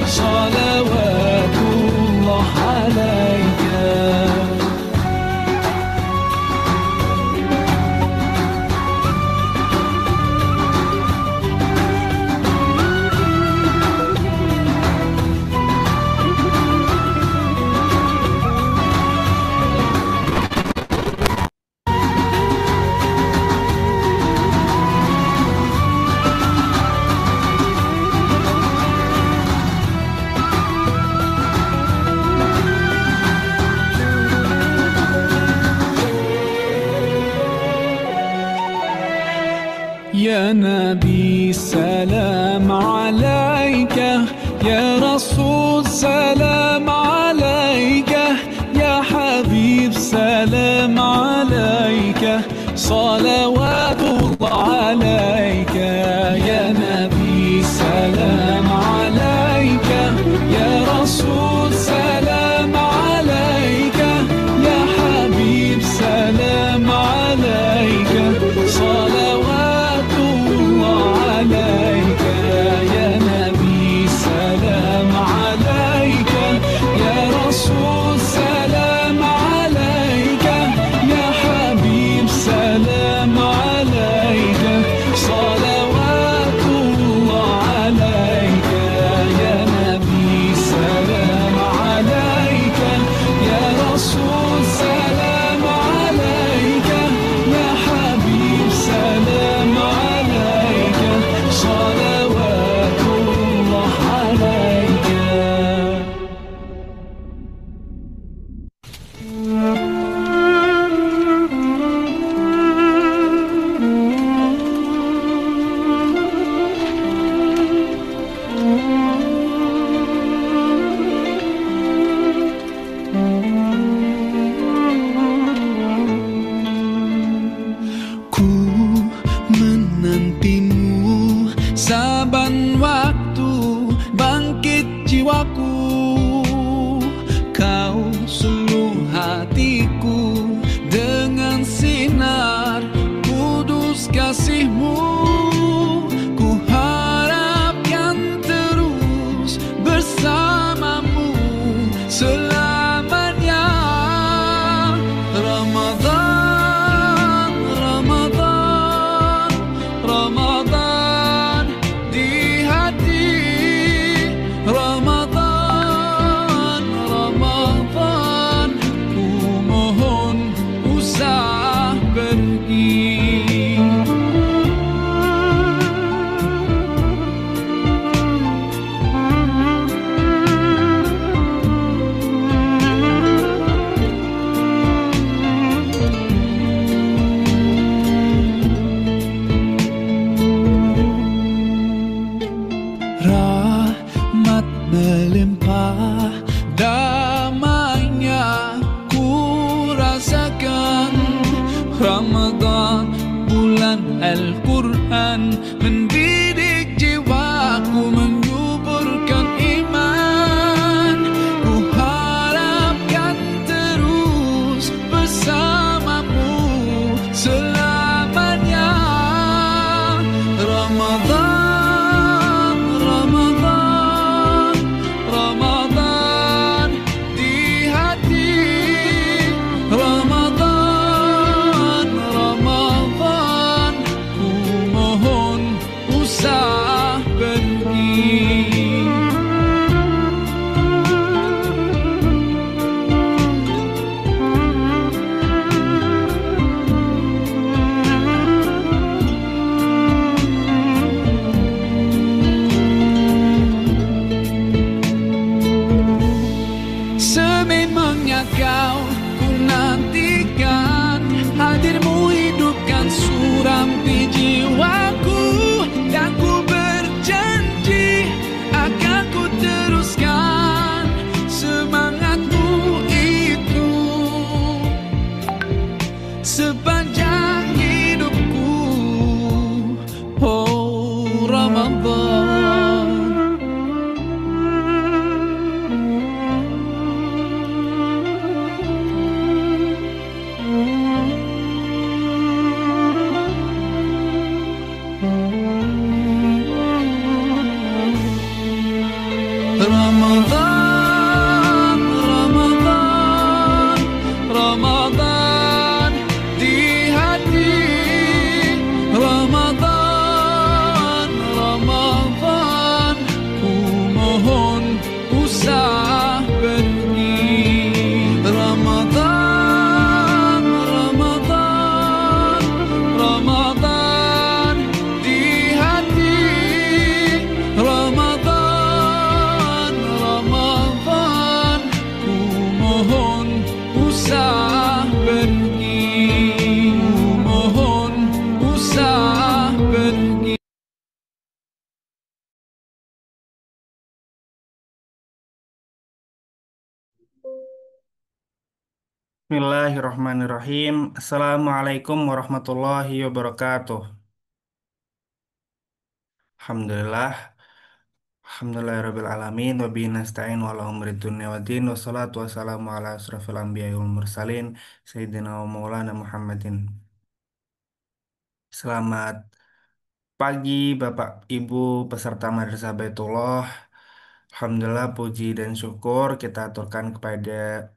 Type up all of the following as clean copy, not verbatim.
صلوات الله عليك. يا نبي سلام عليك، يا رسول سلام عليك، يا حبيب سلام عليك، صلوات الله عليك. يا نبي سلام عليك، يا رسول سلام عليك، يا حبيب سلام عليك، صلوات عليك. يا نبي سلام عليك، يا رسول سلام عليك، يا حبيب سلام عليك، صلوات الله عليك. يا نبي سلام عليك، يا رسول سلام عليك، يا حبيب سلام عليك، صلوات الله عليك. Ku menantimu saban waktu, bangkit jiwaku, kau suluh hatiku dengan sinar kudus kasihmu. Ku harapkan terus bersamamu selamanya. Ramadan, Ramadan, Ramadan di hati. Ramadan, Ramadan, Ramadan, Ramadan di hati. Ramadan, Ramadan, ku mohon usah pergi. Ramadan, Ramadan, Ramadan di hati. Ramadan, Ramadan, ku mohon usah pergi. Ku mohon usah pergi. Bismillahirrahmanirrahim. Assalamualaikum warahmatullahi wabarakatuh. Alhamdulillah. Alhamdulillahirabbil alamin wa bihi nasta'in wa ala umuri dunya waddin wassalatu wassalamu ala asrofil anbiya'i wal mursalin sayyidina wa maulana Muhammadin. Selamat pagi Bapak Ibu peserta Madrasah Baitullah. Alhamdulillah puji dan syukur kita aturkan kepada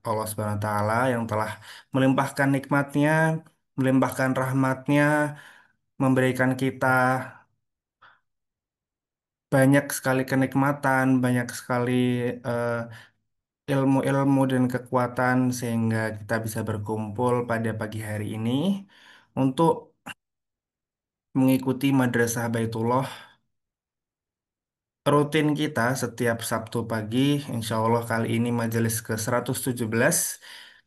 Allah Subhanahu wa taala yang telah melimpahkan nikmatnya, melimpahkan rahmatnya, memberikan kita banyak sekali kenikmatan, banyak sekali eh, ilmu-ilmu dan kekuatan sehingga kita bisa berkumpul pada pagi hari ini untuk mengikuti Madrasah Baitullah rutin kita setiap Sabtu pagi. Insya Allah kali ini majelis ke-117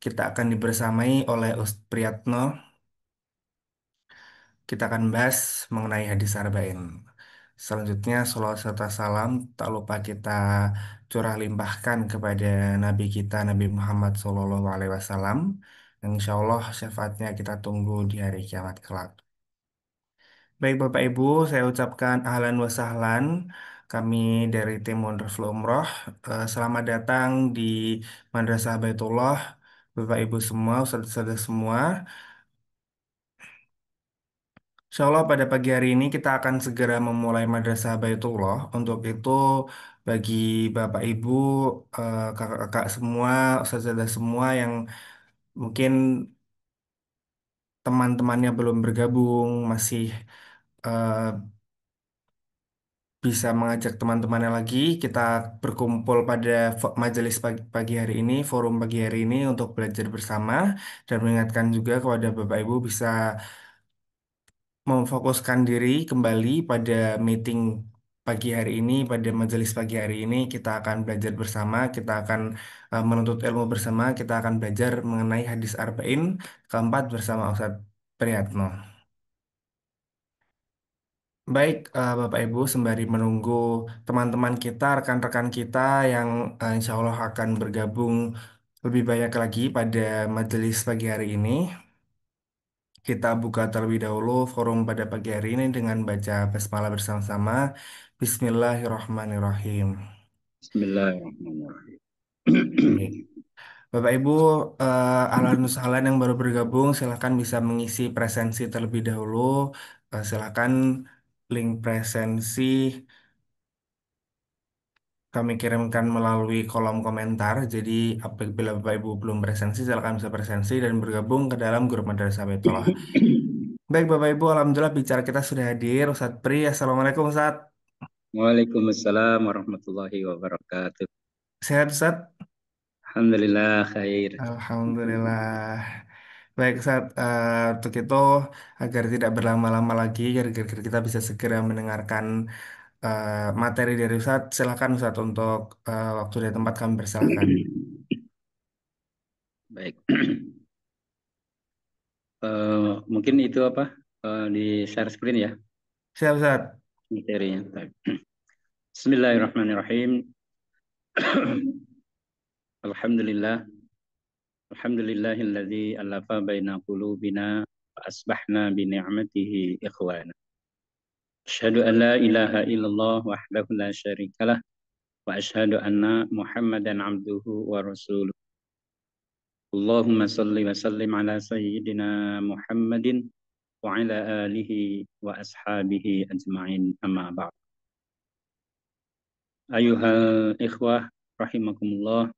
kita akan dibersamai oleh Ustaz Priyatno. Kita akan bahas mengenai hadis arba'in. Selanjutnya, salawat serta salam tak lupa kita curah limpahkan kepada Nabi kita Nabi Muhammad SAW. Dan insya Allah syafaatnya kita tunggu di hari kiamat kelak. Baik Bapak Ibu, saya ucapkan ahlan wa sahlan. Kami dari tim Wonderful Umroh. Selamat datang di Madrasah Baitullah. Bapak Ibu semua, saudara-saudara semua. Insya Allah pada pagi hari ini kita akan segera memulai Madrasah Baitullah. Untuk itu bagi Bapak Ibu, kakak-kakak semua, saudara semua yang mungkin teman-temannya belum bergabung, masih eh, bisa mengajak teman-temannya lagi. Kita berkumpul pada majelis pagi hari ini, forum pagi hari ini untuk belajar bersama dan mengingatkan juga kepada Bapak Ibu bisa memfokuskan diri kembali pada meeting pagi hari ini, pada majelis pagi hari ini, kita akan belajar bersama, kita akan menuntut ilmu bersama, kita akan belajar mengenai hadis arba'in keempat bersama Ustadz Priyatno. Baik, Bapak Ibu, sembari menunggu teman-teman kita, rekan-rekan kita yang insya Allah akan bergabung lebih banyak lagi pada majelis pagi hari ini. Kita buka terlebih dahulu forum pada pagi hari ini dengan baca basmalah bersama-sama. Bismillahirrahmanirrahim. Bismillahirrahmanirrahim. Baik. Bapak Ibu, ahlan wa sahlan yang baru bergabung, silakan bisa mengisi presensi terlebih dahulu. Silakan link presensi kami kirimkan melalui kolom komentar. Jadi apabila Bapak Ibu belum presensi, silakan bisa presensi dan bergabung ke dalam grup Madrasah Baitullah. Baik Bapak Ibu, Alhamdulillah bicara kita sudah hadir. Ustadz Pri, Assalamualaikum Ustadz. Waalaikumsalam warahmatullahi wabarakatuh. Sehat Ustadz? Alhamdulillah khair. Alhamdulillah. Baik Ustadz, untuk itu agar tidak berlama-lama lagi, agar kita bisa segera mendengarkan materi dari Ustadz, silakan Ustadz untuk waktu dan tempat kami persilahkan. Baik. Mungkin itu apa di share screen ya Siap Ustadz. materinya. Baik. Bismillahirrahmanirrahim. Alhamdulillah. Alhamdulillahilladzi alafa baina qulubina wa asbahna bi ni'matihi ikhwana. Asyhadu an la ilaha illallah wahdahu la syarikalah wa asyhadu anna Muhammadan abduhu wa rasuluh. Allahumma salli wa sallim ala sayyidina Muhammadin wa ala alihi wa ashabihi ajma'in amma ba'd. Ayuhal ikhwah rahimakumullah.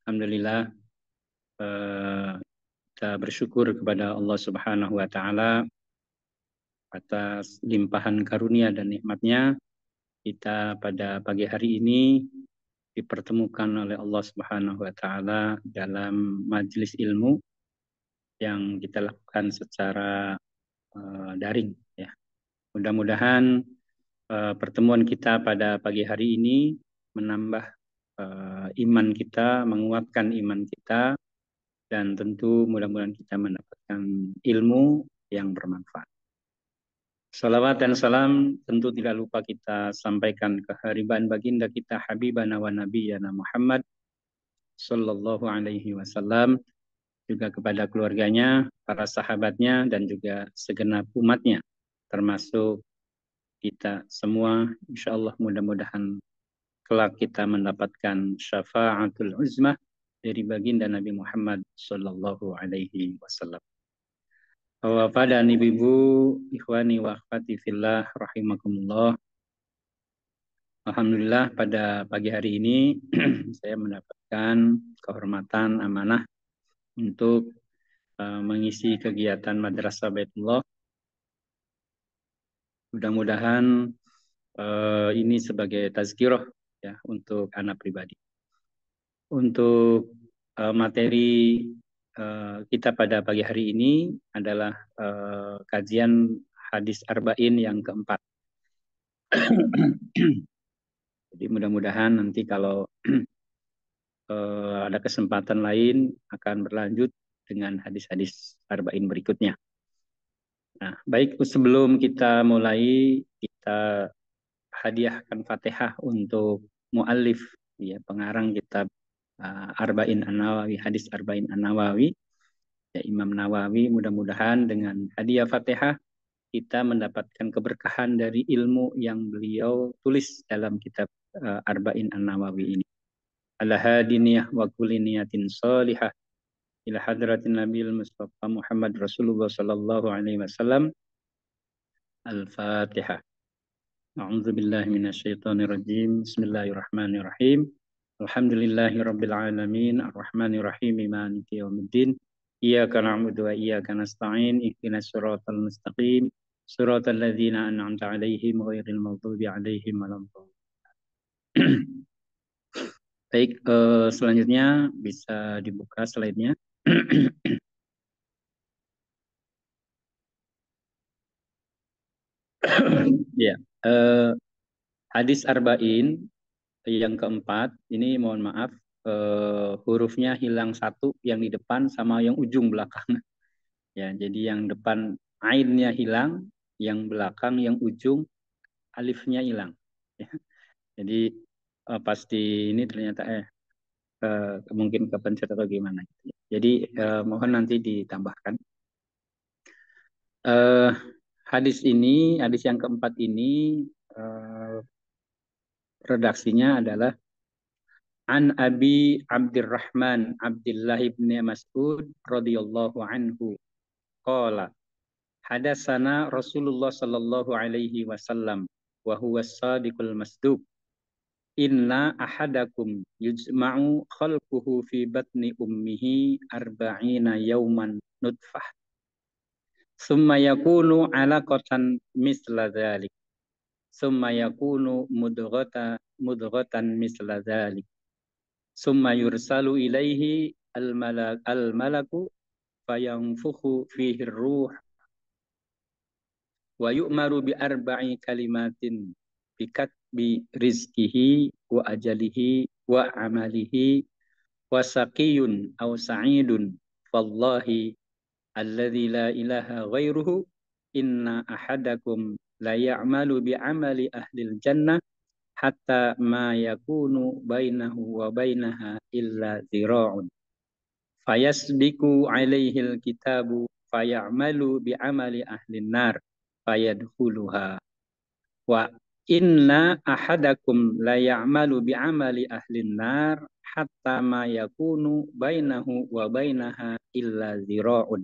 Alhamdulillah, kita bersyukur kepada Allah Subhanahu wa taala atas limpahan karunia dan nikmatnya kita pada pagi hari ini dipertemukan oleh Allah Subhanahu wa taala dalam majelis ilmu yang kita lakukan secara daring ya. Mudah-mudahan pertemuan kita pada pagi hari ini menambah iman kita, menguatkan iman kita, dan tentu mudah-mudahan kita mendapatkan ilmu yang bermanfaat. Salawat dan salam tentu tidak lupa kita sampaikan kehariban baginda kita Habibana wa Nabiyana Muhammad Sallallahu Alaihi Wasallam, juga kepada keluarganya, para sahabatnya, dan juga segenap umatnya, termasuk kita semua. Insya Allah mudah-mudahan kelak kita mendapatkan syafaatul uzmah dari baginda Nabi Muhammad Sallallahu Alaihi Wasallam. Bapak dan ibu-ibu, ikhwani wa akhwati fillah rahimakumullah. Alhamdulillah pada pagi hari ini saya mendapatkan kehormatan amanah untuk mengisi kegiatan Madrasah Baitullah. Mudah-mudahan ini sebagai tazkirah ya untuk anak pribadi. Untuk materi kita pada pagi hari ini adalah kajian hadis arba'in yang keempat. Jadi mudah-mudahan nanti kalau ada kesempatan lain akan berlanjut dengan hadis-hadis arba'in berikutnya. Nah, baik, sebelum kita mulai, kita hadiahkan Fatihah untuk muallif ya, pengarang kitab Arba'in An-Nawawi, hadis Arba'in An-Nawawi, ya, Imam Nawawi. Mudah-mudahan dengan hadiah Fatihah kita mendapatkan keberkahan dari ilmu yang beliau tulis dalam kitab Arba'in An-Nawawi ini. Al-hadiniyah wa kulli niyatin salihah ila hadratin Nabil Mustafa Muhammad Rasulullah sallallahu alaihi wasallam. Al-Fatihah. A'udzu billahi minasyaitonir rajim. Bismillahirrahmanirrahim. Alhamdulillahi rabbil alamin, arrahmanir rahim, maliki yaumiddin. Iyyaka na'budu wa iyyaka nasta'in. Ihdinas siratal mustaqim. Siratal ladzina an'amta 'alaihim ghairil maghdubi 'alaihim waladdallin. Baik, selanjutnya bisa dibuka slide-nya. Ya, hadis arba'in yang keempat ini mohon maaf hurufnya hilang satu yang di depan sama yang ujung belakang. Ya, jadi yang depan ainnya hilang, yang belakang, yang ujung alifnya hilang. Ya. Jadi pasti ini ternyata mungkin kepencet atau gimana. Jadi mohon nanti ditambahkan. Hadis ini, hadis yang keempat ini redaksinya adalah An Abi Abdurrahman Abdullah ibn Mas'ud radhiyallahu anhu qala hadatsana Rasulullah sallallahu alaihi wasallam wa huwa as-sadiqul masduq inna ahadakum yujma'u khalquhu fi batni ummihi arba'ina yawman nutfah summa yakunu alaqatan misla dzalik summa yakunu mudghatan misla dzalik summa yursalu ilaihi al-malaku fayanfukhu fihi ruh wa yu'maru bi arba'i kalimatin bi rizkihi wa ajalihi wa amalihi wa saqiyun aw sa'idun wallahi alladzi la ilaha ghairuhu inna ahadakum la ya'malu bi amali ahlil jannah hatta ma yakunu bainahu wa bainaha illa zira'un fayasbiku alaihil kitabu fayamalu bi amali ahlin nar fayadkhuluha wa inna ahadakum la ya'malu bi amali ahlin nar hatta ma yakunu bainahu wa bainaha illa zira'un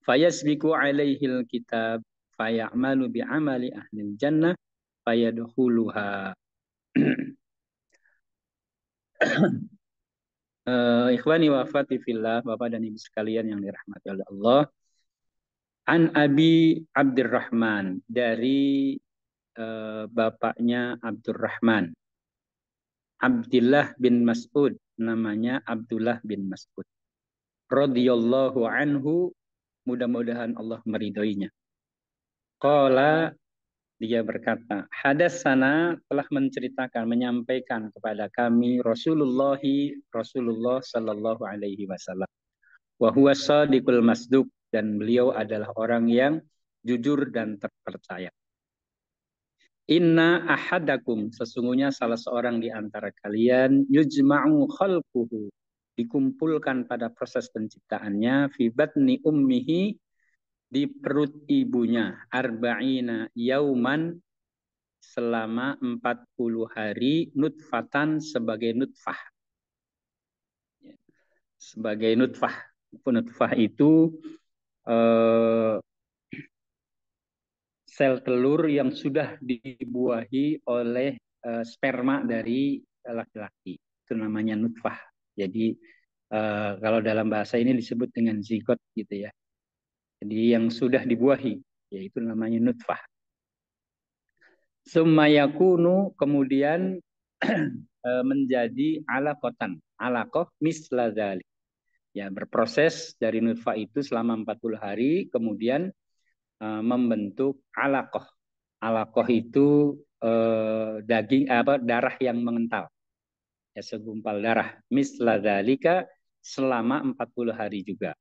fayasbiku alaihil kitab fayamalu bi amali ahlil jannah fayadkhuluha Ikhwani wa akhwati fillah, Bapak dan Ibu sekalian yang dirahmati oleh Allah. An Abi Abdurrahman, dari bapaknya Abdurrahman. Abdullah bin Mas'ud, namanya Abdullah bin Mas'ud. Radhiyallahu anhu, mudah-mudahan Allah meridhoinya. Qala, dia berkata, hadatsana, telah menceritakan, menyampaikan kepada kami Rasulullah sallallahu alaihi wasallam. Wa huwa shadiqul masduq, dan beliau adalah orang yang jujur dan terpercaya. Inna ahadakum, sesungguhnya salah seorang di antara kalian, yujma'u khalquhu, dikumpulkan pada proses penciptaannya, fi batni ummihi, di perut ibunya, arba'ina yauman, selama 40 hari, nutfatan, sebagai nutfah. Sebagai nutfah. Nutfah itu sel telur yang sudah dibuahi oleh sperma dari laki-laki. Itu namanya nutfah. Jadi kalau dalam bahasa ini disebut dengan zigot gitu ya. Jadi yang sudah dibuahi, yaitu namanya nutfah. Summa yakunu, kemudian menjadi alaqatan. Alaqah misla dzalik. Ya, berproses dari nutfah itu selama 40 hari, kemudian membentuk alaqah. Alaqah itu daging darah yang mengental. Ya, segumpal darah. Misla dzalika, selama 40 hari juga.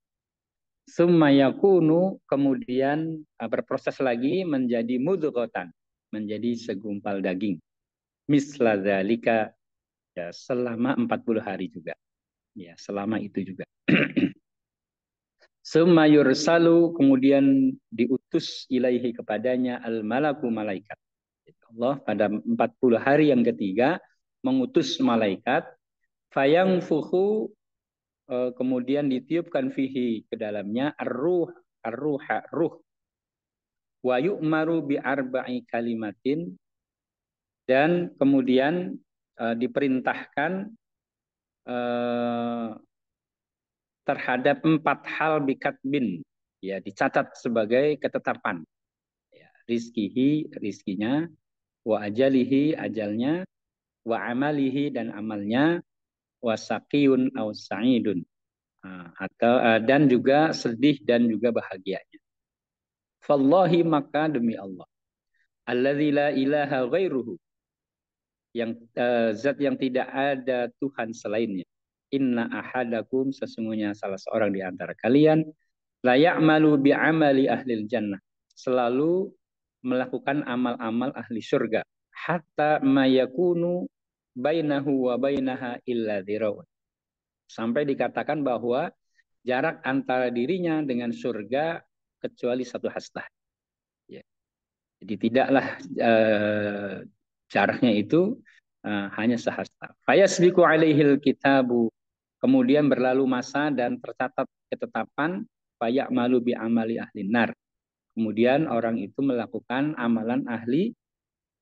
Summa yakunu, kemudian berproses lagi menjadi mudghatan, menjadi segumpal daging. Misla dzalika, ya, selama 40 hari juga. Ya, selama itu juga. Summa yursalu, kemudian diutus ilaihi, kepadanya, al-malaku, malaikat. Allah pada 40 hari yang ketiga mengutus malaikat, fayangfuhu, kemudian ditiupkan fihi, ke dalamnya, ruh, wa yu'maru bi arba'i kalimatin, dan kemudian diperintahkan terhadap 4 hal bikatbin, ya, dicatat sebagai ketetapan. Ya, rizkinya, wa ajalihi, ajalnya, wa amalihi, dan amalnya, wa saqiyun aw sa'idun, dan juga sedih dan juga bahagianya. Fallahi, maka demi Allah, alladzi la ilaha ghairuhu, yang zat yang tidak ada Tuhan selainnya. Inna ahadakum, sesungguhnya salah seorang di antara kalian, la ya'malu bi amali ahlil jannah, selalu melakukan amal-amal ahli surga, hatta mayakunu bainahu wa bainaha illa dhiraun, sampai dikatakan bahwa jarak antara dirinya dengan surga kecuali 1 hastah. Ya. Jadi tidaklah jaraknya itu hanya sehasta. Fayasbiqu alaihil kitabu, kemudian berlalu masa dan tercatat ketetapan, fayamalu bi amali ahli nar, kemudian orang itu melakukan amalan ahli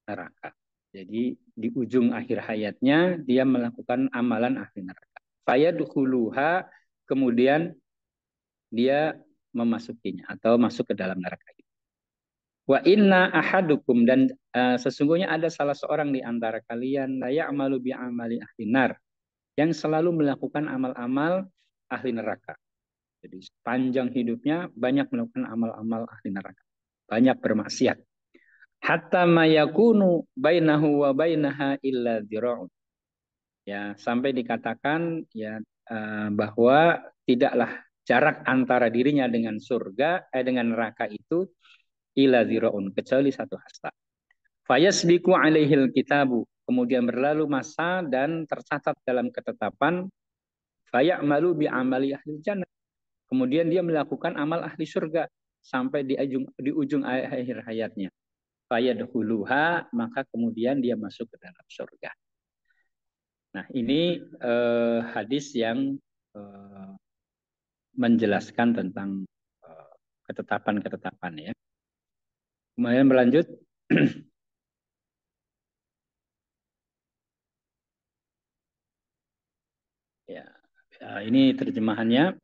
neraka. Jadi di ujung akhir hayatnya dia melakukan amalan ahli neraka. Fayadkhuluha, kemudian dia memasukinya atau masuk ke dalam neraka itu. Wa inna ahadukum, dan sesungguhnya ada salah seorang di antara kalian, la ya'malu bi amali ahli nar, yang selalu melakukan amal-amal ahli neraka. Jadi sepanjang hidupnya banyak melakukan amal-amal ahli neraka, banyak bermaksiat. Hatta mayakunu bainahu wa bainaha illa dhira'un. Ya, sampai dikatakan ya bahwa tidaklah jarak antara dirinya dengan surga dengan neraka itu illa dhira'un, kecuali 1 hasta. Fayasbiqu alaihil kitabu, kemudian berlalu masa dan tercatat dalam ketetapan, fayamalu bi amali ahli jannah, kemudian dia melakukan amal ahli surga sampai di ujung akhir hayatnya. Fayadkhuluha, maka kemudian dia masuk ke dalam surga. Nah, ini hadis yang menjelaskan tentang ketetapan-ketetapan, ya. Kemudian berlanjut. Ya, ini terjemahannya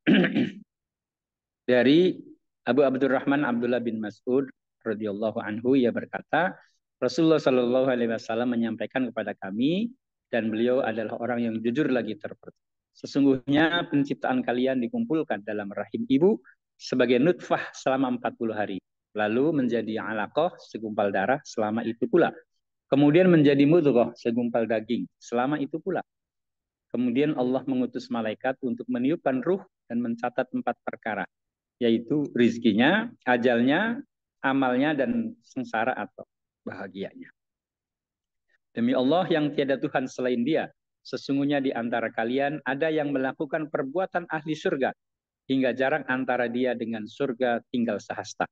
dari Abu Abdurrahman Abdullah bin Mas'ud radhiyallahu anhu. Ia berkata, Rasulullah Shallallahu alaihi wasallam menyampaikan kepada kami, dan beliau adalah orang yang jujur lagi terpercaya. Sesungguhnya penciptaan kalian dikumpulkan dalam rahim ibu sebagai nutfah selama 40 hari. Lalu menjadi alaqah segumpal darah selama itu pula. Kemudian menjadi mudghah segumpal daging selama itu pula. Kemudian Allah mengutus malaikat untuk meniupkan ruh dan mencatat 4 perkara, yaitu rizkinya, ajalnya, amalnya, dan sengsara atau bahagianya. Demi Allah yang tiada Tuhan selain Dia, sesungguhnya di antara kalian ada yang melakukan perbuatan ahli surga, hingga jarak antara dia dengan surga tinggal sehasta.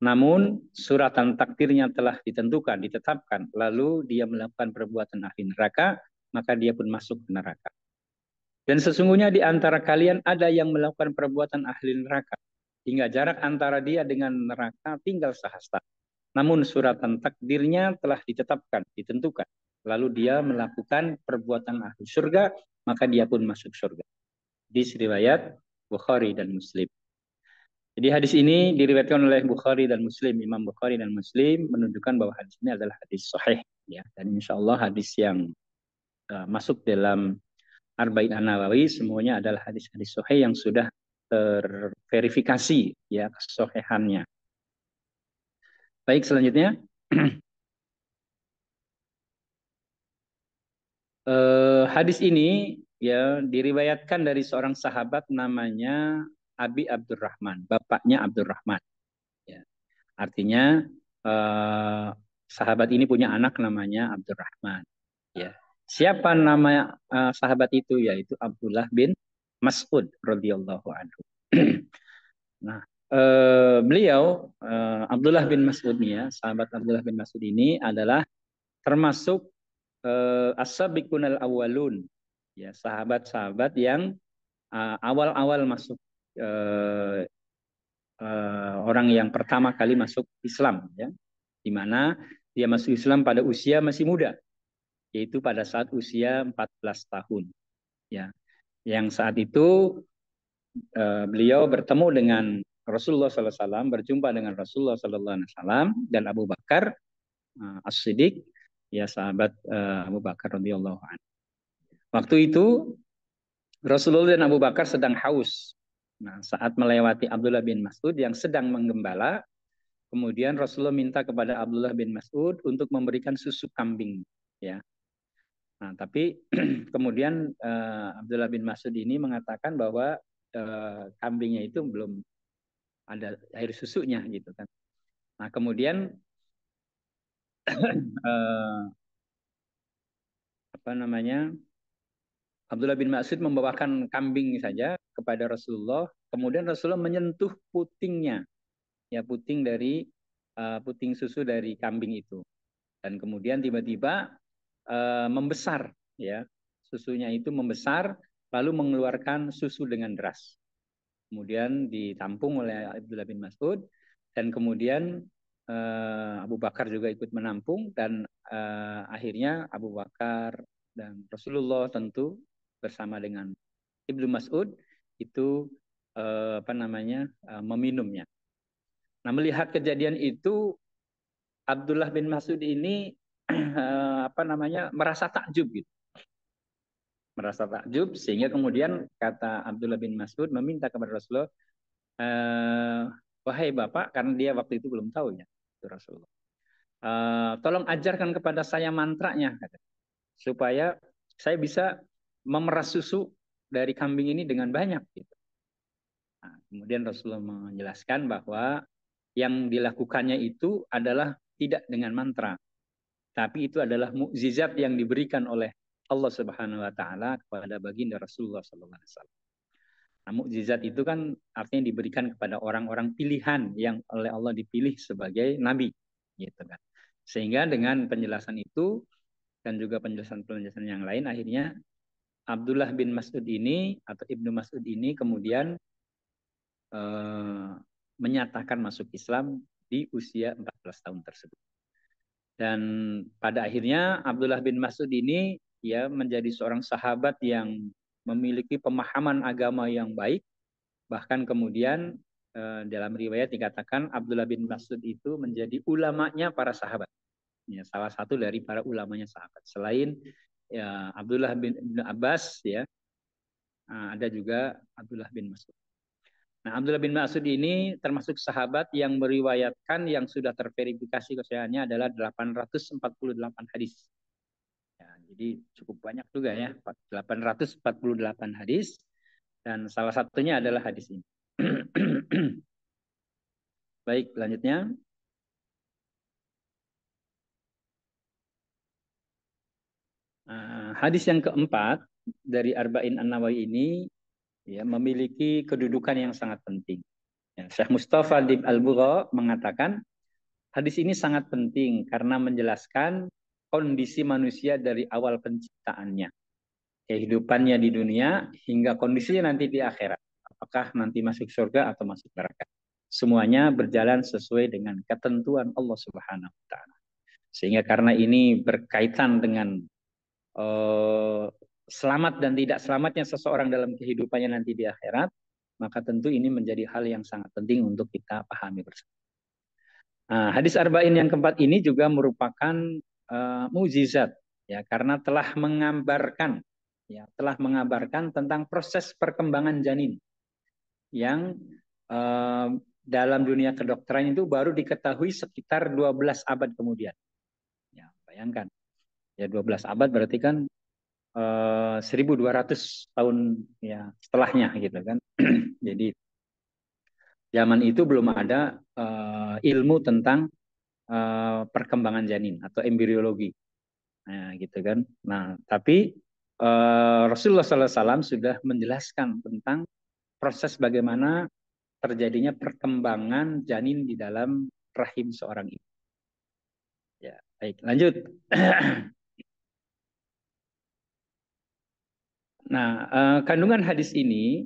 Namun suratan takdirnya telah ditentukan, ditetapkan, lalu dia melakukan perbuatan ahli neraka, maka dia pun masuk ke neraka. Dan sesungguhnya di antara kalian ada yang melakukan perbuatan ahli neraka, hingga jarak antara dia dengan neraka tinggal sehasta. Namun suratan takdirnya telah ditetapkan, ditentukan. Lalu dia melakukan perbuatan ahli surga, maka dia pun masuk surga. Di riwayat Bukhari dan Muslim. Jadi hadis ini diriwayatkan oleh Bukhari dan Muslim. Imam Bukhari dan Muslim menunjukkan bahwa hadis ini adalah hadis sahih, ya. Dan insya Allah hadis yang masuk dalam Arba'in An-Nawawi semuanya adalah hadis-hadis sahih yang sudah terverifikasi, ya, kesahihannya. Baik, selanjutnya hadis ini ya diriwayatkan dari seorang sahabat namanya Abi Abdurrahman, bapaknya Abdurrahman. Ya. Artinya sahabat ini punya anak namanya Abdurrahman. Ya. Siapa nama sahabat itu? Yaitu Abdullah bin Mas'ud radhiyallahu anhu. Nah, beliau Abdullah bin Mas'ud ya, sahabat Abdullah bin Mas'ud ini adalah termasuk as-sabiqunal awwalun, ya, sahabat-sahabat yang awal-awal masuk, orang yang pertama kali masuk Islam, ya, di mana dia masuk Islam pada usia masih muda, yaitu pada saat usia 14 tahun, ya, yang saat itu beliau bertemu dengan Rasulullah SAW, berjumpa dengan Rasulullah SAW dan Abu Bakar As-Siddiq, ya, sahabat Abu Bakar radhiyallahu anhu. Waktu itu Rasulullah dan Abu Bakar sedang haus. Nah, saat melewati Abdullah bin Mas'ud yang sedang menggembala, kemudian Rasulullah minta kepada Abdullah bin Mas'ud untuk memberikan susu kambing, ya. Nah, tapi kemudian Abdullah bin Mas'ud ini mengatakan bahwa kambingnya itu belum ada air susunya, gitu kan. Nah, kemudian apa namanya? Abdullah bin Mas'ud membawakan kambing saja kepada Rasulullah, kemudian Rasulullah menyentuh putingnya, ya, puting dari puting susu dari kambing itu, dan kemudian tiba-tiba membesar, ya, susunya itu membesar lalu mengeluarkan susu dengan deras. Kemudian ditampung oleh Abdullah bin Mas'ud dan kemudian Abu Bakar juga ikut menampung dan akhirnya Abu Bakar dan Rasulullah tentu bersama dengan Ibnu Mas'ud itu meminumnya. Nah, melihat kejadian itu Abdullah bin Mas'ud ini merasa takjub, gitu. Merasa takjub sehingga kemudian kata Abdullah bin Mas'ud meminta kepada Rasulullah, wahai Bapak, karena dia waktu itu belum tahu, ya, itu Rasulullah. Tolong ajarkan kepada saya mantranya, kata, supaya saya bisa memeras susu dari kambing ini dengan banyak, gitu. Nah, kemudian Rasulullah menjelaskan bahwa yang dilakukannya itu adalah tidak dengan mantra, tapi itu adalah mukjizat yang diberikan oleh Allah Subhanahu wa taala kepada baginda Rasulullah sallallahu alaihi wasallam. Nah, mukjizat itu kan artinya diberikan kepada orang-orang pilihan yang oleh Allah dipilih sebagai nabi, gitu kan. Sehingga dengan penjelasan itu dan juga penjelasan-penjelasan yang lain, akhirnya Abdullah bin Mas'ud ini atau Ibnu Mas'ud ini kemudian menyatakan masuk Islam di usia 14 tahun tersebut. Dan pada akhirnya Abdullah bin Mas'ud ini, ya, menjadi seorang sahabat yang memiliki pemahaman agama yang baik. Bahkan kemudian dalam riwayat dikatakan Abdullah bin Mas'ud itu menjadi ulamanya para sahabat. Ya, salah satu dari para ulamanya sahabat. Selain ya, Abdullah bin Abbas, ya, ada juga Abdullah bin Mas'ud. Nah, Abdullah bin Mas'ud ini termasuk sahabat yang meriwayatkan yang sudah terverifikasi kesahihannya adalah 848 hadis. Ya, jadi cukup banyak juga ya, 848 hadis. Dan salah satunya adalah hadis ini. Baik, selanjutnya. Hadis yang keempat dari Arba'in An-Nawawi ini ya, memiliki kedudukan yang sangat penting. Ya, Syekh Mustafa Al-Bugha mengatakan hadis ini sangat penting karena menjelaskan kondisi manusia dari awal penciptaannya, kehidupannya di dunia hingga kondisinya nanti di akhirat. Apakah nanti masuk surga atau masuk neraka? Semuanya berjalan sesuai dengan ketentuan Allah Subhanahu wa taala. Sehingga karena ini berkaitan dengan selamat dan tidak selamatnya seseorang dalam kehidupannya nanti di akhirat, maka tentu ini menjadi hal yang sangat penting untuk kita pahami bersama. Hadis Arba'in yang keempat ini juga merupakan mukjizat, ya, karena telah mengabarkan tentang proses perkembangan janin yang dalam dunia kedokteran itu baru diketahui sekitar 12 abad kemudian. Ya, bayangkan, ya 12 abad berarti kan 1200 tahun ya setelahnya gitu kan. Jadi zaman itu belum ada ilmu tentang perkembangan janin atau embriologi. Nah, gitu kan. Nah, tapi Rasulullah SAW sudah menjelaskan tentang proses bagaimana terjadinya perkembangan janin di dalam rahim seorang ibu. Ya, baik, lanjut. Nah, kandungan hadis ini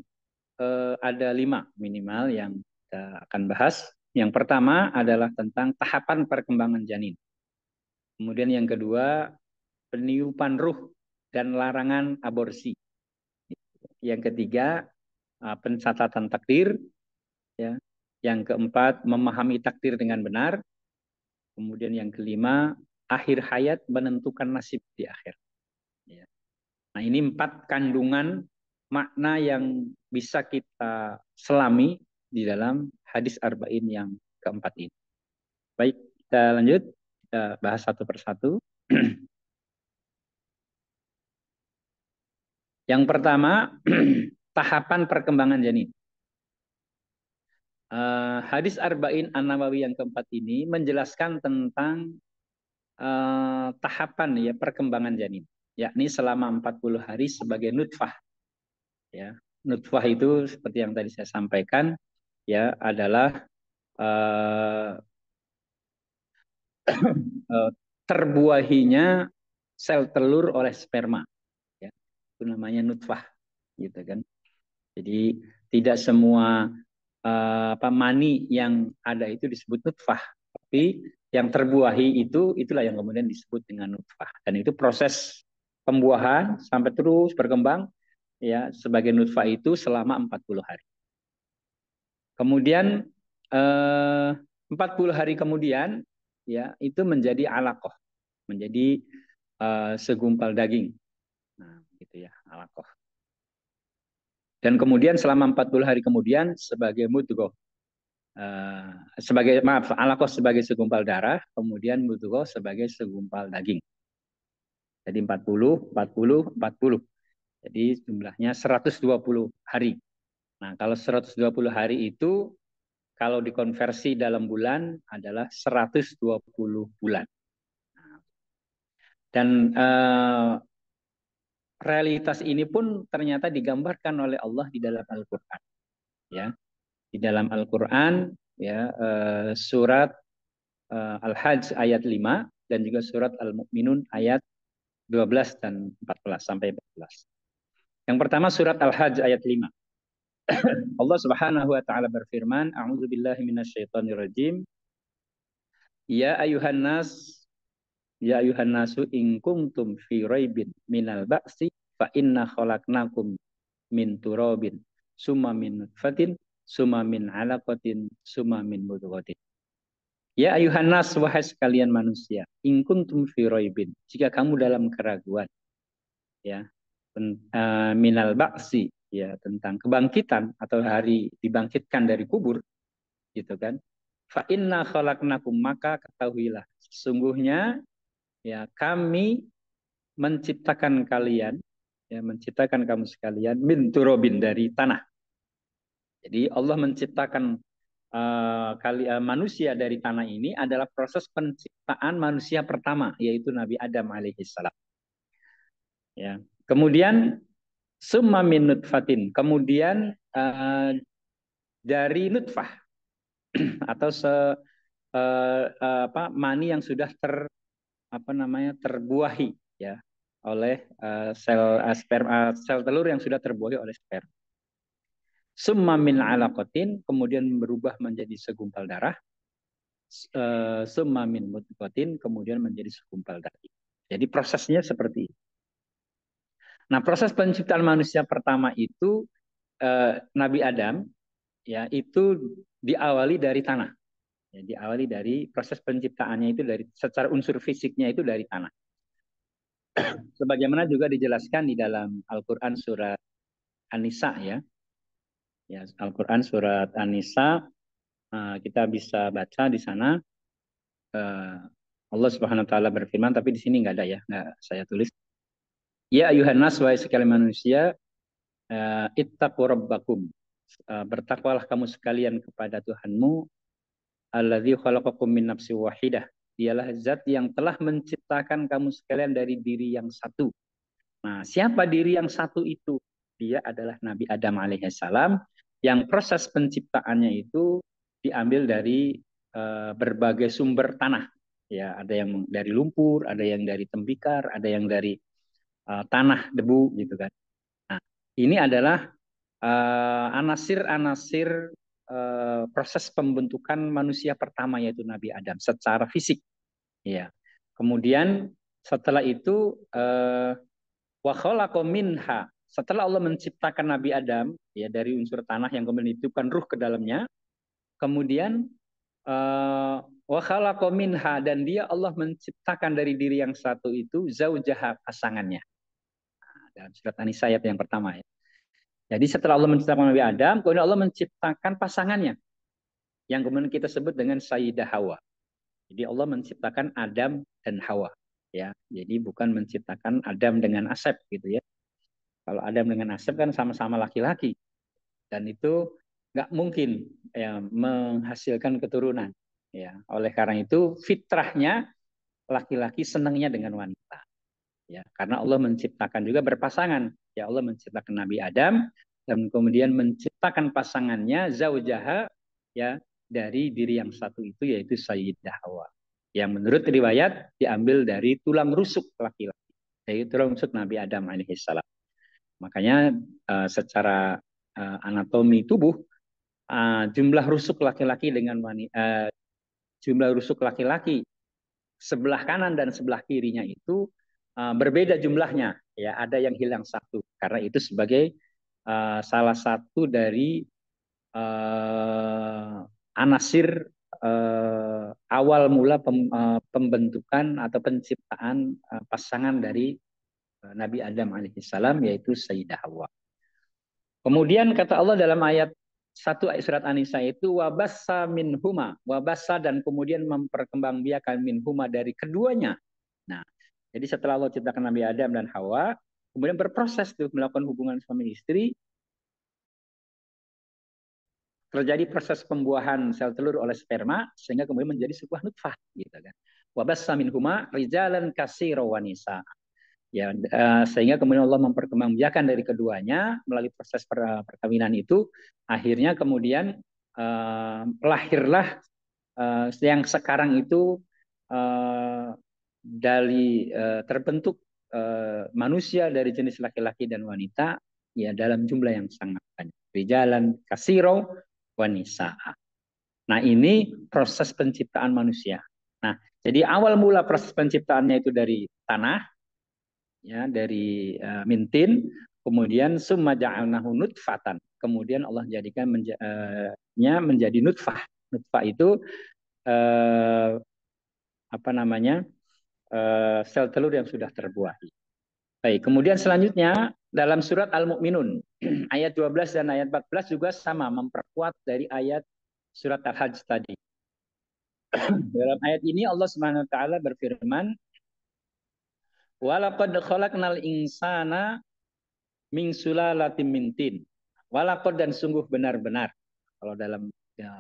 ada 5 minimal yang kita akan bahas. Yang pertama adalah tentang tahapan perkembangan janin. Kemudian yang kedua, peniupan ruh dan larangan aborsi. Yang ketiga, pencatatan takdir. Ya. Yang keempat, memahami takdir dengan benar. Kemudian yang kelima, akhir hayat menentukan nasib di akhir. Ya. Nah, ini 4 kandungan makna yang bisa kita selami di dalam hadis Arba'in yang keempat ini. Baik, kita lanjut. Kita bahas satu persatu. Yang pertama, tahapan perkembangan janin. Hadis Arba'in An-Nawawi yang keempat ini menjelaskan tentang tahapan ya perkembangan janin, yakni selama 40 hari sebagai nutfah. Ya, nutfah itu seperti yang tadi saya sampaikan, ya adalah terbuahinya sel telur oleh sperma. Ya, itu namanya nutfah, gitu kan. Jadi tidak semua mani yang ada itu disebut nutfah, tapi yang terbuahi itulah yang kemudian disebut dengan nutfah. Dan itu proses pembuahan sampai terus berkembang ya sebagai nutfah itu selama 40 hari. Kemudian 40 hari kemudian ya itu menjadi alaqah, menjadi segumpal daging. Nah, gitu ya, alaqah. Dan kemudian selama 40 hari kemudian sebagai mudghah. Alaqah sebagai segumpal darah, kemudian mudghah sebagai segumpal daging. Jadi 40, 40, 40. Jadi jumlahnya 120 hari. Nah, kalau 120 hari itu kalau dikonversi dalam bulan adalah 120 bulan. Dan realitas ini pun ternyata digambarkan oleh Allah di dalam Al-Qur'an. Ya. Di dalam Al-Qur'an ya surat Al-Hajj ayat 5 dan juga surat Al-Mu'minun ayat 12 dan 14 sampai 14. Yang pertama surat Al-Hajj ayat 5. Allah Subhanahu wa taala berfirman, A'udzubillahi minasyaitonirrajim. Ya ayuhan nasu in kuntum fi raibin minal ba'si fa inna khalaqnakum min turabin, summa min nutfatin, summa min alaqatin, summa min mudghatin. Ya ayuhan nas, wahai sekalian manusia, in kuntum fi raibin, jika kamu dalam keraguan, ya, minal ba'si, ya, tentang kebangkitan atau hari dibangkitkan dari kubur, gitu kan. Fa inna khalaqnakum, maka ketahuilah sesungguhnya, ya, kami menciptakan kalian, ya, menciptakan kamu sekalian min turabin, dari tanah. Jadi Allah menciptakan manusia dari tanah ini adalah proses penciptaan manusia pertama, yaitu Nabi Adam alaihissalam. Ya. Kemudian summa min nutfatin, kemudian dari nutfah atau mani yang sudah terbuahi, ya, oleh sel telur yang sudah terbuahi oleh sperma. Summa min alaqatin, kemudian berubah menjadi segumpal darah. Summa min mudghatin, kemudian menjadi segumpal daging. Jadi prosesnya seperti itu. Nah, proses penciptaan manusia pertama itu Nabi Adam, ya, itu diawali dari tanah. Ya, diawali dari proses penciptaannya itu dari secara unsur fisiknya itu dari tanah. Sebagaimana juga dijelaskan di dalam Al-Qur'an surat An-Nisa, ya. Ya, Al-Qur'an surat An-Nisa, kita bisa baca di sana. Allah Subhanahu wa taala berfirman, tapi di sini nggak ada, ya, nggak saya tulis. Ya ayuhan nas, wahai sekalian manusia, ittaqu rabbakum, bertakwalah kamu sekalian kepada Tuhanmu, alladzi khalaqakum min nafsin wahidah, dialah zat yang telah menciptakan kamu sekalian dari diri yang satu. Nah, siapa diri yang satu itu? Dia adalah Nabi Adam alaihissalam, yang proses penciptaannya itu diambil dari berbagai sumber tanah. Ya, ada yang dari lumpur, ada yang dari tembikar, ada yang dari tanah, debu, gitu kan. Nah, ini adalah anasir-anasir proses pembentukan manusia pertama, yaitu Nabi Adam secara fisik. Ya. Kemudian setelah itu wa khalaqa minha, setelah Allah menciptakan Nabi Adam, ya, dari unsur tanah yang kemudian ditiupkan ruh ke dalamnya, kemudian wa khalaqa minha, dan dia Allah menciptakan dari diri yang satu itu zaujaha, pasangannya. Dalam surat An-Nisa ayat yang pertama, ya. Jadi setelah Allah menciptakan Nabi Adam, kemudian Allah menciptakan pasangannya, yang kemudian kita sebut dengan Sayyidah Hawa. Jadi Allah menciptakan Adam dan Hawa, ya. Jadi bukan menciptakan Adam dengan Asep, gitu, ya. Kalau Adam dengan Asep kan sama-sama laki-laki, dan itu nggak mungkin, ya, menghasilkan keturunan, ya. Oleh karena itu fitrahnya laki-laki senangnya dengan wanita, ya, karena Allah menciptakan juga berpasangan, ya. Allah menciptakan Nabi Adam dan kemudian menciptakan pasangannya zaujaha, ya, dari diri yang satu itu, yaitu Sayyidah Hawa, yang menurut riwayat diambil dari tulang rusuk laki-laki, yaitu tulang rusuk Nabi Adam alaihissalam. Makanya secara anatomi tubuh, jumlah rusuk laki-laki dengan jumlah rusuk laki-laki sebelah kanan dan sebelah kirinya itu berbeda jumlahnya, ya. Ada yang hilang satu, karena itu sebagai salah satu dari anasir awal mula pembentukan atau penciptaan pasangan dari Nabi Adam alaihissalam, yaitu Sayyidah Hawa. Kemudian kata Allah dalam ayat 1 surat An-Nisa itu wabassa minhuma, wabassa, dan kemudian memperkembangbiakan minhuma, dari keduanya. Nah, jadi setelah Allah ciptakan Nabi Adam dan Hawa, kemudian berproses tuh melakukan hubungan suami istri, terjadi proses pembuahan sel telur oleh sperma, sehingga kemudian menjadi sebuah nutfah, gitu kan. Wabassa minhuma rijalan katsira wa nisa. Ya, sehingga kemudian Allah memperkembangbiakan dari keduanya melalui proses perkawinan itu, akhirnya kemudian lahirlah yang sekarang itu dari terbentuk manusia dari jenis laki-laki dan wanita, ya, dalam jumlah yang sangat banyak. Rijalan katsira wa nisaa. Nah, ini proses penciptaan manusia. Nah, jadi awal mula proses penciptaannya itu dari tanah, ya, dari mintin, Kemudian summa ja'alnahu nutfatan. Kemudian Allah jadikan menjadi nutfah. Nutfah itu eh, apa namanya? Sel telur yang sudah terbuahi. Baik, kemudian selanjutnya dalam surat Al-Mu'minun ayat 12 dan ayat 14 juga sama memperkuat dari ayat surat Al-Hajj tadi. Dalam ayat ini Allah Subhanahu wa taala berfirman, "Walaqad khalaqnal insana min sulalatin min tin." Walaqad, dan sungguh benar-benar. Kalau dalam ya,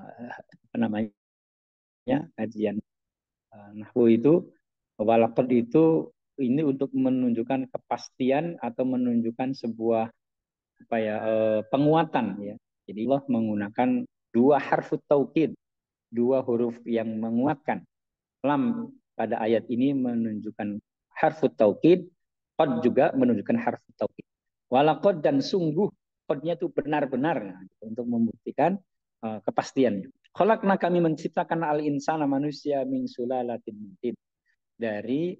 apa namanya? Kajian nahwu itu, walaqad itu ini untuk menunjukkan kepastian atau menunjukkan sebuah apa ya, penguatan ya. Jadi Allah menggunakan dua harfut taukid, dua huruf yang menguatkan. Lam pada ayat ini menunjukkan harfut taukid, qad juga menunjukkan harfut taukid. Walaqad, dan sungguh, qadnya itu benar-benar nah, untuk membuktikan kepastiannya. Khalaqna, kami menciptakan al-insana, manusia, min sulalatin min tin, dari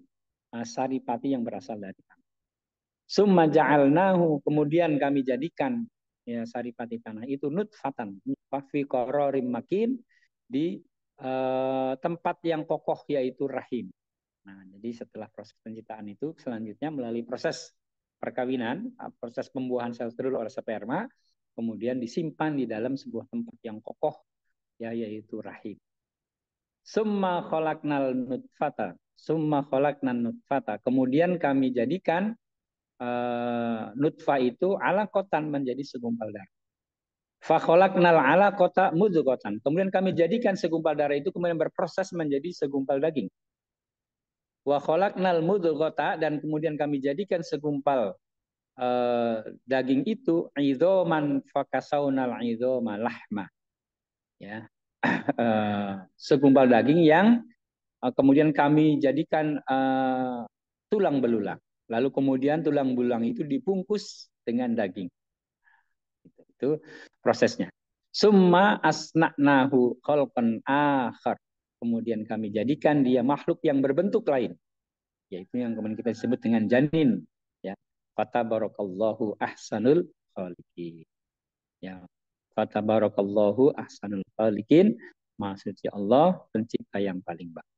saripati yang berasal dari tanah. Summa ja'alnahu, kemudian kami jadikan ya saripati tanah itu nutfatan, nutfah fi qararim makin, di tempat yang kokoh yaitu rahim. Nah, jadi setelah proses penciptaan itu selanjutnya melalui proses perkawinan, proses pembuahan sel telur oleh sperma, kemudian disimpan di dalam sebuah tempat yang kokoh ya yaitu rahim. Summa khalaqnal nutfata, summa khalaqnan nutfata, kemudian kami jadikan nutfah itu alaqatan, menjadi segumpal darah. Fa khalaqnal alaqata mudghatan, kemudian kami jadikan segumpal darah itu kemudian berproses menjadi segumpal daging. Wa khalaqnal mudghata, dan kemudian kami jadikan segumpal daging itu idzoman fakasaunal idzoma lahma, ya. Segumpal daging yang kemudian kami jadikan tulang belulang. Lalu kemudian tulang belulang itu dibungkus dengan daging. Itu prosesnya. Summa asna'nahu khalqan akhar. Kemudian kami jadikan dia makhluk yang berbentuk lain, yaitu yang kemudian kita sebut dengan janin. Ya, fatabarakallahu ahsanul khaliqin. Ya, fatabarakallahu ahsanul khaliqin. Maksudnya Allah pencipta yang paling baik.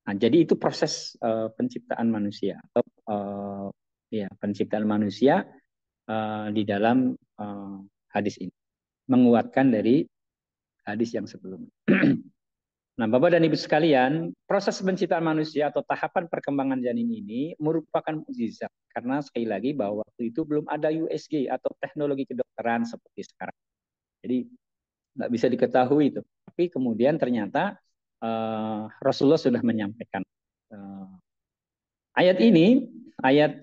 Nah, jadi itu proses penciptaan manusia atau ya penciptaan manusia di dalam hadis ini, menguatkan dari hadis yang sebelumnya. Nah, Bapak dan Ibu sekalian, proses penciptaan manusia atau tahapan perkembangan janin ini merupakan mukjizat karena sekali lagi bahwa waktu itu belum ada USG atau teknologi kedokteran seperti sekarang. Jadi nggak bisa diketahui itu. Tapi kemudian ternyata Rasulullah sudah menyampaikan ayat ini, ayat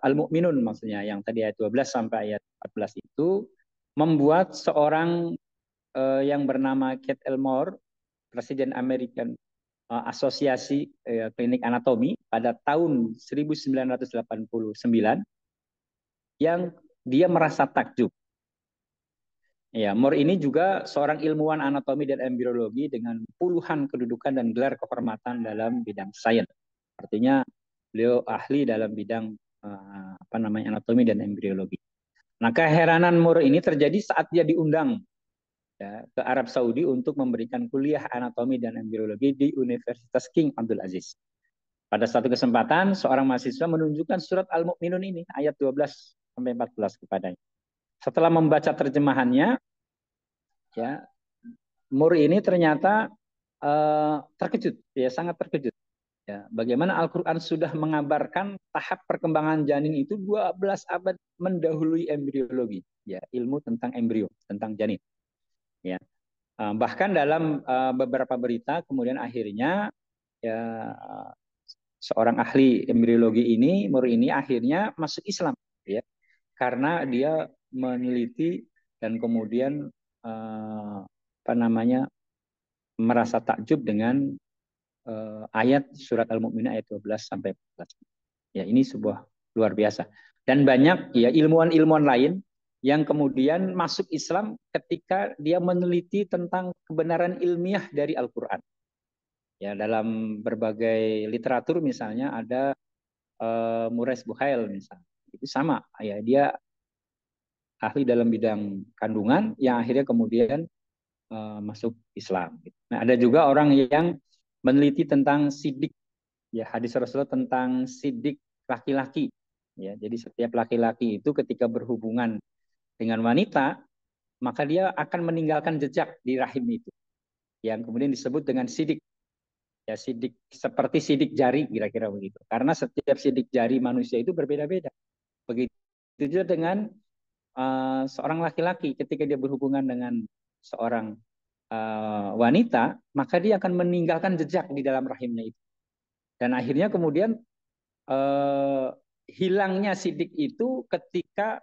Al-Mu'minun maksudnya, yang tadi ayat 12 sampai ayat 14 itu membuat seorang yang bernama Kate Elmore, Presiden American Asosiasi Klinik Anatomi pada tahun 1989, yang dia merasa takjub. Ya, Moore ini juga seorang ilmuwan anatomi dan embriologi dengan puluhan kedudukan dan gelar kehormatan dalam bidang sains. Artinya beliau ahli dalam bidang anatomi dan embriologi. Nah, keheranan Moore ini terjadi saat dia diundang ya, ke Arab Saudi untuk memberikan kuliah anatomi dan embriologi di Universitas King Abdul Aziz. Pada satu kesempatan, seorang mahasiswa menunjukkan surat Al-Mu'minun ini, ayat 12 sampai 14 kepadanya. Setelah membaca terjemahannya, ya, Moore ini ternyata terkejut, ya sangat terkejut. Ya, bagaimana Al-Quran sudah mengabarkan tahap perkembangan janin itu 12 abad mendahului embriologi, ya, ilmu tentang embrio, tentang janin. Ya, bahkan dalam beberapa berita kemudian akhirnya ya seorang ahli embriologi ini, Moore ini akhirnya masuk Islam, ya, karena dia meneliti dan kemudian merasa takjub dengan ayat surat Al-Mu'minun ayat 12 sampai 14. Ya, ini sebuah luar biasa. Dan banyak ya ilmuwan-ilmuwan lain yang kemudian masuk Islam ketika dia meneliti tentang kebenaran ilmiah dari Al-Qur'an. Ya, dalam berbagai literatur misalnya ada Mures Buhail misalnya. itu sama ya, dia ahli dalam bidang kandungan yang akhirnya kemudian masuk Islam. Nah, ada juga orang yang meneliti tentang sidik, ya, hadis Rasulullah tentang sidik laki-laki. Ya, jadi setiap laki-laki itu ketika berhubungan dengan wanita, maka dia akan meninggalkan jejak di rahim itu, yang kemudian disebut dengan sidik. Ya, sidik seperti sidik jari, kira-kira begitu. Karena setiap sidik jari manusia itu berbeda-beda. Begitu juga dengan seorang laki-laki ketika dia berhubungan dengan seorang wanita, maka dia akan meninggalkan jejak di dalam rahimnya itu. Dan akhirnya kemudian hilangnya sidik itu ketika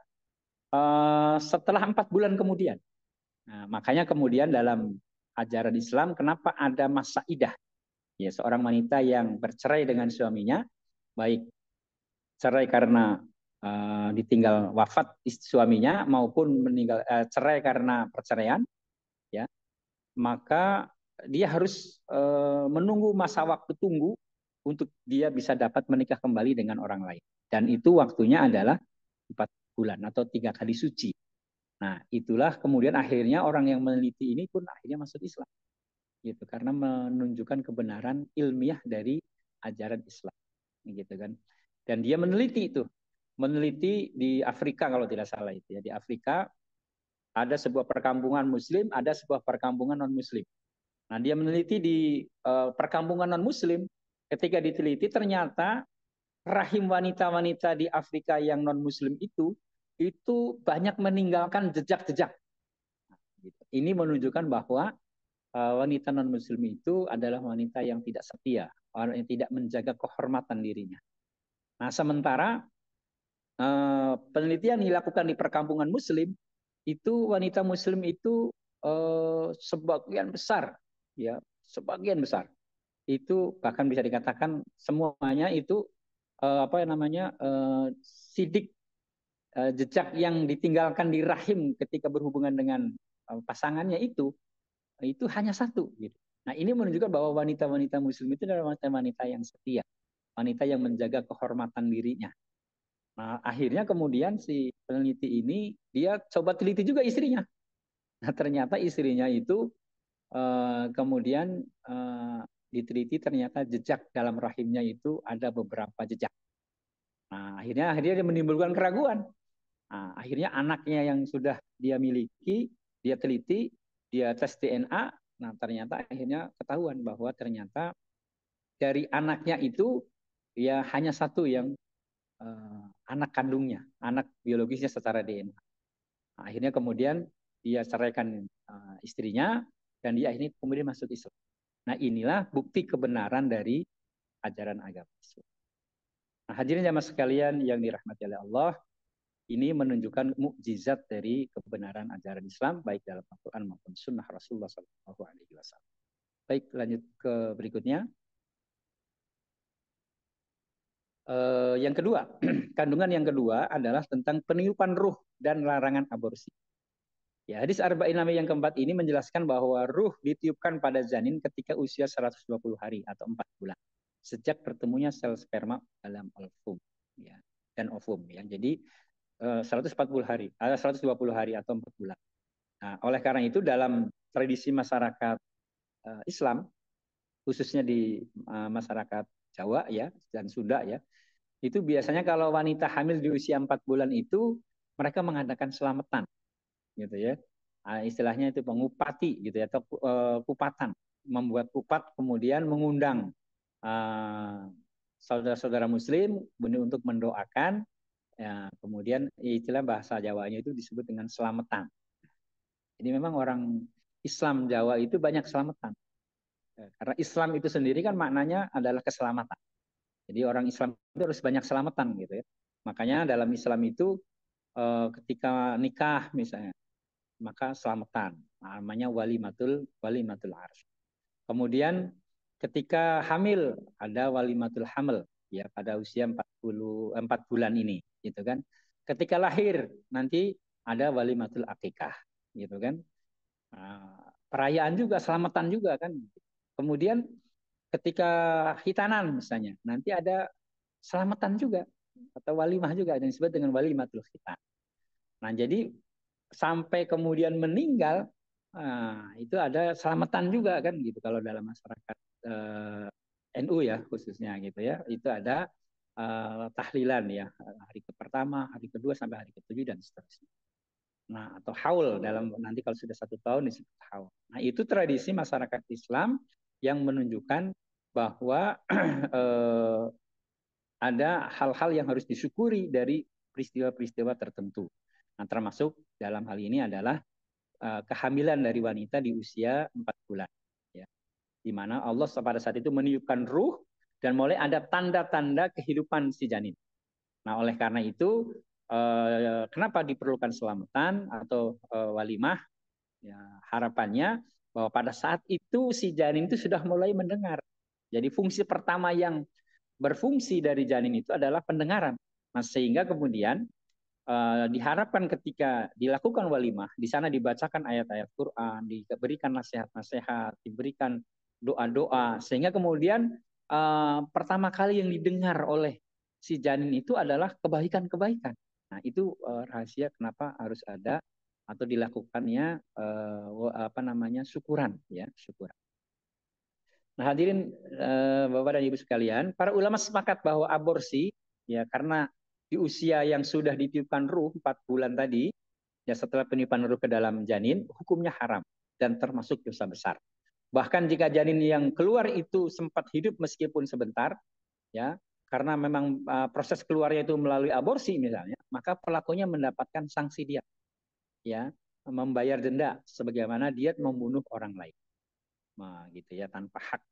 setelah 4 bulan kemudian. Nah, makanya kemudian dalam ajaran Islam, kenapa ada masa idah? Ya, seorang wanita yang bercerai dengan suaminya, baik cerai karena ditinggal wafat suaminya maupun cerai karena perceraian, ya, maka dia harus menunggu masa waktu tunggu untuk dia bisa dapat menikah kembali dengan orang lain. Dan itu waktunya adalah 4 bulan atau 3 kali suci. Nah, itulah kemudian akhirnya orang yang meneliti ini pun akhirnya masuk Islam, gitu, karena menunjukkan kebenaran ilmiah dari ajaran Islam, gitu kan. Dan dia meneliti di Afrika kalau tidak salah itu ya, di Afrika ada sebuah perkampungan Muslim, ada sebuah perkampungan non Muslim. Nah, dia meneliti di perkampungan non Muslim, ketika diteliti ternyata rahim wanita-wanita di Afrika yang non Muslim itu banyak meninggalkan jejak-jejak. Ini menunjukkan bahwa wanita non Muslim itu adalah wanita yang tidak setia, orang yang tidak menjaga kehormatan dirinya. Nah, sementara penelitian dilakukan di perkampungan Muslim, itu wanita Muslim itu sebagian besar, ya, sebagian besar itu bahkan bisa dikatakan semuanya itu sidik jejak yang ditinggalkan di rahim ketika berhubungan dengan pasangannya itu hanya satu, gitu. Nah, ini menunjukkan bahwa wanita-wanita Muslim itu adalah wanita-wanita yang setia, wanita yang menjaga kehormatan dirinya. Nah, akhirnya kemudian si peneliti ini dia coba teliti juga istrinya. Nah, ternyata istrinya itu kemudian diteliti, ternyata jejak dalam rahimnya itu ada beberapa jejak. Nah, akhirnya dia menimbulkan keraguan. Nah, akhirnya anaknya yang sudah dia miliki, dia teliti, dia tes DNA. Nah, ternyata akhirnya ketahuan bahwa ternyata dari anaknya itu ya hanya satu yang anak kandungnya, anak biologisnya secara DNA. Nah, akhirnya kemudian dia ceraikan istrinya dan dia akhirnya kemudian masuk Islam. Nah, inilah bukti kebenaran dari ajaran agama Islam. Nah, hadirin jamaah sekalian yang dirahmati oleh Allah, ini menunjukkan mukjizat dari kebenaran ajaran Islam baik dalam Al-Quran maupun Sunnah Rasulullah SAW. Baik, lanjut ke berikutnya. Yang kedua, kandungan yang kedua adalah tentang peniupan ruh dan larangan aborsi. Ya, hadis Arba'in Nawawi yang keempat ini menjelaskan bahwa ruh ditiupkan pada janin ketika usia 120 hari atau 4 bulan sejak bertemunya sel sperma dalam ovum, ya, dan ovum, ya. Jadi 140 hari, 120 hari atau 4 bulan. Nah, oleh karena itu dalam tradisi masyarakat Islam, khususnya di masyarakat Jawa, ya, dan Sunda, ya, itu biasanya kalau wanita hamil di usia 4 bulan itu mereka mengadakan selamatan, gitu ya. Istilahnya itu pengupati, gitu ya, atau kupatan, membuat kupat kemudian mengundang saudara-saudara Muslim untuk mendoakan, ya, kemudian istilah bahasa Jawanya itu disebut dengan selamatan. Jadi memang orang Islam Jawa itu banyak selamatan, karena Islam itu sendiri kan maknanya adalah keselamatan. Jadi orang Islam itu harus banyak selamatan, gitu ya. Makanya dalam Islam itu ketika nikah misalnya, maka selamatan, namanya walimatul arsh. Kemudian ketika hamil ada walimatul hamil, ya, pada usia 4 bulan ini, gitu kan. Ketika lahir nanti ada walimatul akikah, gitu kan. Perayaan juga, selamatan juga kan. Kemudian ketika khitanan misalnya, nanti ada selamatan juga. atau walimah juga yang disebut dengan walimatul khitan. Nah, jadi sampai kemudian meninggal, itu ada selamatan juga kan gitu kalau dalam masyarakat NU ya khususnya gitu ya, itu ada tahlilan ya, hari pertama, hari kedua sampai hari ketujuh dan seterusnya. Nah, atau haul dalam nanti kalau sudah 1 tahun disebut haul. Nah, itu tradisi masyarakat Islam yang menunjukkan bahwa ada hal-hal yang harus disyukuri dari peristiwa-peristiwa tertentu. Nah, termasuk dalam hal ini adalah kehamilan dari wanita di usia 4 bulan. Ya. Di mana Allah pada saat itu meniupkan ruh dan mulai ada tanda-tanda kehidupan si janin. Nah, oleh karena itu, kenapa diperlukan selamatan atau walimah? Ya, harapannya bahwa pada saat itu si janin itu sudah mulai mendengar. Jadi fungsi pertama yang berfungsi dari janin itu adalah pendengaran. Nah, sehingga kemudian diharapkan ketika dilakukan walimah, di sana dibacakan ayat-ayat Quran, diberikan nasihat-nasihat, diberikan doa-doa, sehingga kemudian pertama kali yang didengar oleh si janin itu adalah kebaikan-kebaikan. Nah, itu rahasia kenapa harus ada atau dilakukannya syukuran ya, syukuran. Nah, hadirin Bapak dan Ibu sekalian, para ulama sepakat bahwa aborsi ya karena di usia yang sudah ditiupkan ruh 4 bulan tadi, ya setelah peniupan ruh ke dalam janin, hukumnya haram dan termasuk dosa besar. Bahkan jika janin yang keluar itu sempat hidup meskipun sebentar, ya karena memang proses keluarnya itu melalui aborsi misalnya, maka pelakunya mendapatkan sanksi dia, ya membayar denda sebagaimana dia membunuh orang lain, nah, gitu ya tanpa hak.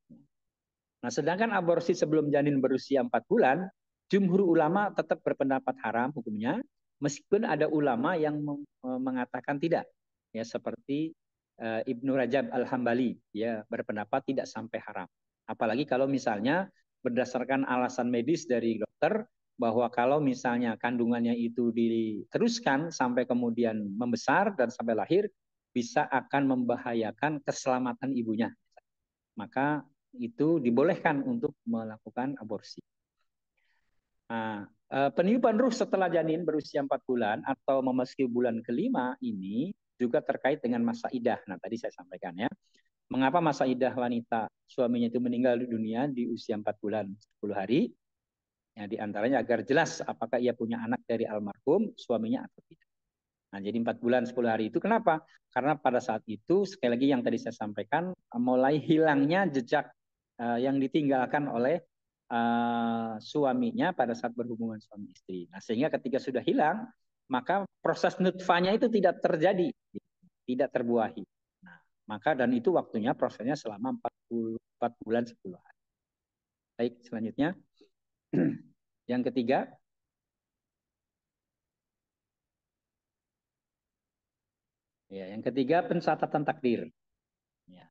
Nah, sedangkan aborsi sebelum janin berusia 4 bulan, jumhur ulama tetap berpendapat haram hukumnya, meskipun ada ulama yang mengatakan tidak, ya seperti Ibnu Rajab Al-Hambali, ya berpendapat tidak sampai haram. Apalagi kalau misalnya berdasarkan alasan medis dari dokter bahwa kalau misalnya kandungannya itu diteruskan sampai kemudian membesar dan sampai lahir bisa akan membahayakan keselamatan ibunya, maka itu dibolehkan untuk melakukan aborsi. Nah, peniupan ruh setelah janin berusia 4 bulan atau memasuki bulan kelima ini juga terkait dengan masa idah. Nah, tadi saya sampaikan ya. Mengapa masa idah wanita suaminya itu meninggal di dunia di usia 4 bulan 10 hari? Ya, di antaranya agar jelas apakah ia punya anak dari almarhum suaminya atau tidak. Nah, jadi 4 bulan 10 hari itu kenapa? Karena pada saat itu, sekali lagi yang tadi saya sampaikan, mulai hilangnya jejak yang ditinggalkan oleh suaminya pada saat berhubungan suami istri. Nah, sehingga ketika sudah hilang, maka proses nutfanya itu tidak terjadi, tidak terbuahi. Nah, maka dan itu waktunya prosesnya selama 4 bulan 10 hari. Baik, selanjutnya. Yang ketiga, ya, yang ketiga pencatatan takdir. Ya,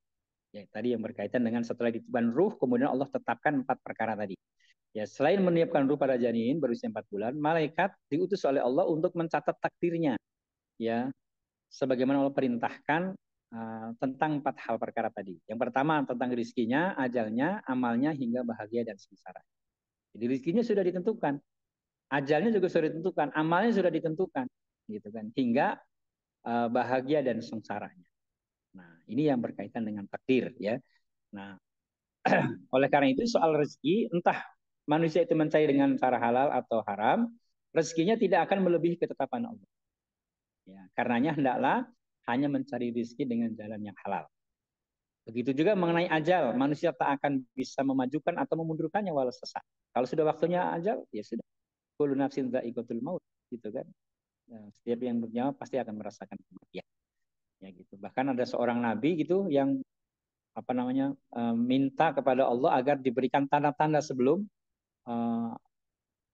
ya, tadi yang berkaitan dengan setelah ditiupkan ruh, kemudian Allah tetapkan 4 perkara tadi. Ya, selain meniupkan ruh pada janin berusia 4 bulan, malaikat diutus oleh Allah untuk mencatat takdirnya. Ya, sebagaimana Allah perintahkan tentang 4 hal perkara tadi. Yang pertama tentang rizkinya, ajalnya, amalnya, hingga bahagia dan sengsara. Jadi rizkinya sudah ditentukan, ajalnya juga sudah ditentukan, amalnya sudah ditentukan, gitu kan, hingga bahagia dan sengsaranya. Nah, ini yang berkaitan dengan takdir ya. Nah, oleh karena itu soal rezeki, entah manusia itu mencari dengan cara halal atau haram, rezekinya tidak akan melebihi ketetapan Allah. Ya, karenanya hendaklah hanya mencari rezeki dengan jalan yang halal. Begitu juga mengenai ajal, manusia tak akan bisa memajukan atau memundurkannya walau sesaat. Kalau sudah waktunya ajal, ya sudah. Kullu nafsin dha'iqatul maut, gitu kan. Nah, setiap yang bernyawa pasti akan merasakan kematian. Ya gitu. Bahkan ada seorang nabi gitu yang minta kepada Allah agar diberikan tanda-tanda sebelum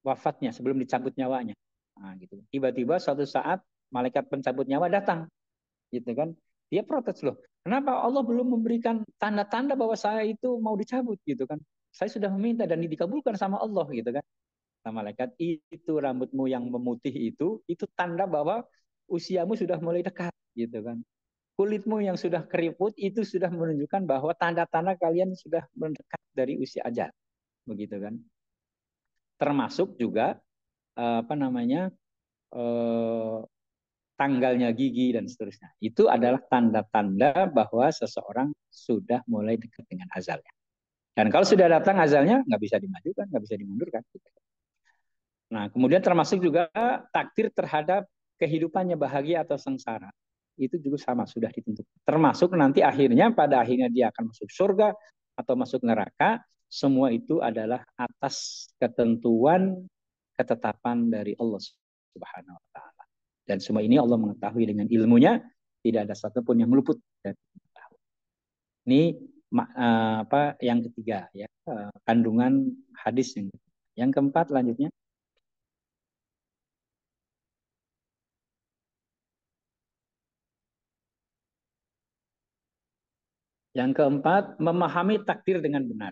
wafatnya, sebelum dicabut nyawanya. Nah, gitu. Tiba-tiba suatu saat malaikat pencabut nyawa datang, gitu kan? Dia protes loh. Kenapa Allah belum memberikan tanda-tanda bahwa saya itu mau dicabut, gitu kan? Saya sudah meminta dan dikabulkan sama Allah, gitu kan? Sama malaikat, itu rambutmu yang memutih itu tanda bahwa usiamu sudah mulai dekat, gitu kan? Kulitmu yang sudah keriput itu sudah menunjukkan bahwa tanda-tanda kalian sudah mendekat dari usia ajal, begitu kan? Termasuk juga apa namanya tanggalnya gigi dan seterusnya. Itu adalah tanda-tanda bahwa seseorang sudah mulai dekat dengan azalnya. Dan kalau sudah datang azalnya, nggak bisa dimajukan, nggak bisa dimundurkan. Nah, kemudian termasuk juga takdir terhadap kehidupannya bahagia atau sengsara. Itu juga sama, sudah ditentukan. Termasuk nanti akhirnya, pada akhirnya dia akan masuk surga atau masuk neraka. Semua itu adalah atas ketentuan ketetapan dari Allah Subhanahu wa Ta'ala. Dan semua ini Allah mengetahui dengan ilmunya, tidak ada satupun yang luput dari pengetahuan. Ini apa yang ketiga ya, kandungan hadis yang ketiga. Yang keempat lanjutnya. Yang keempat, memahami takdir dengan benar.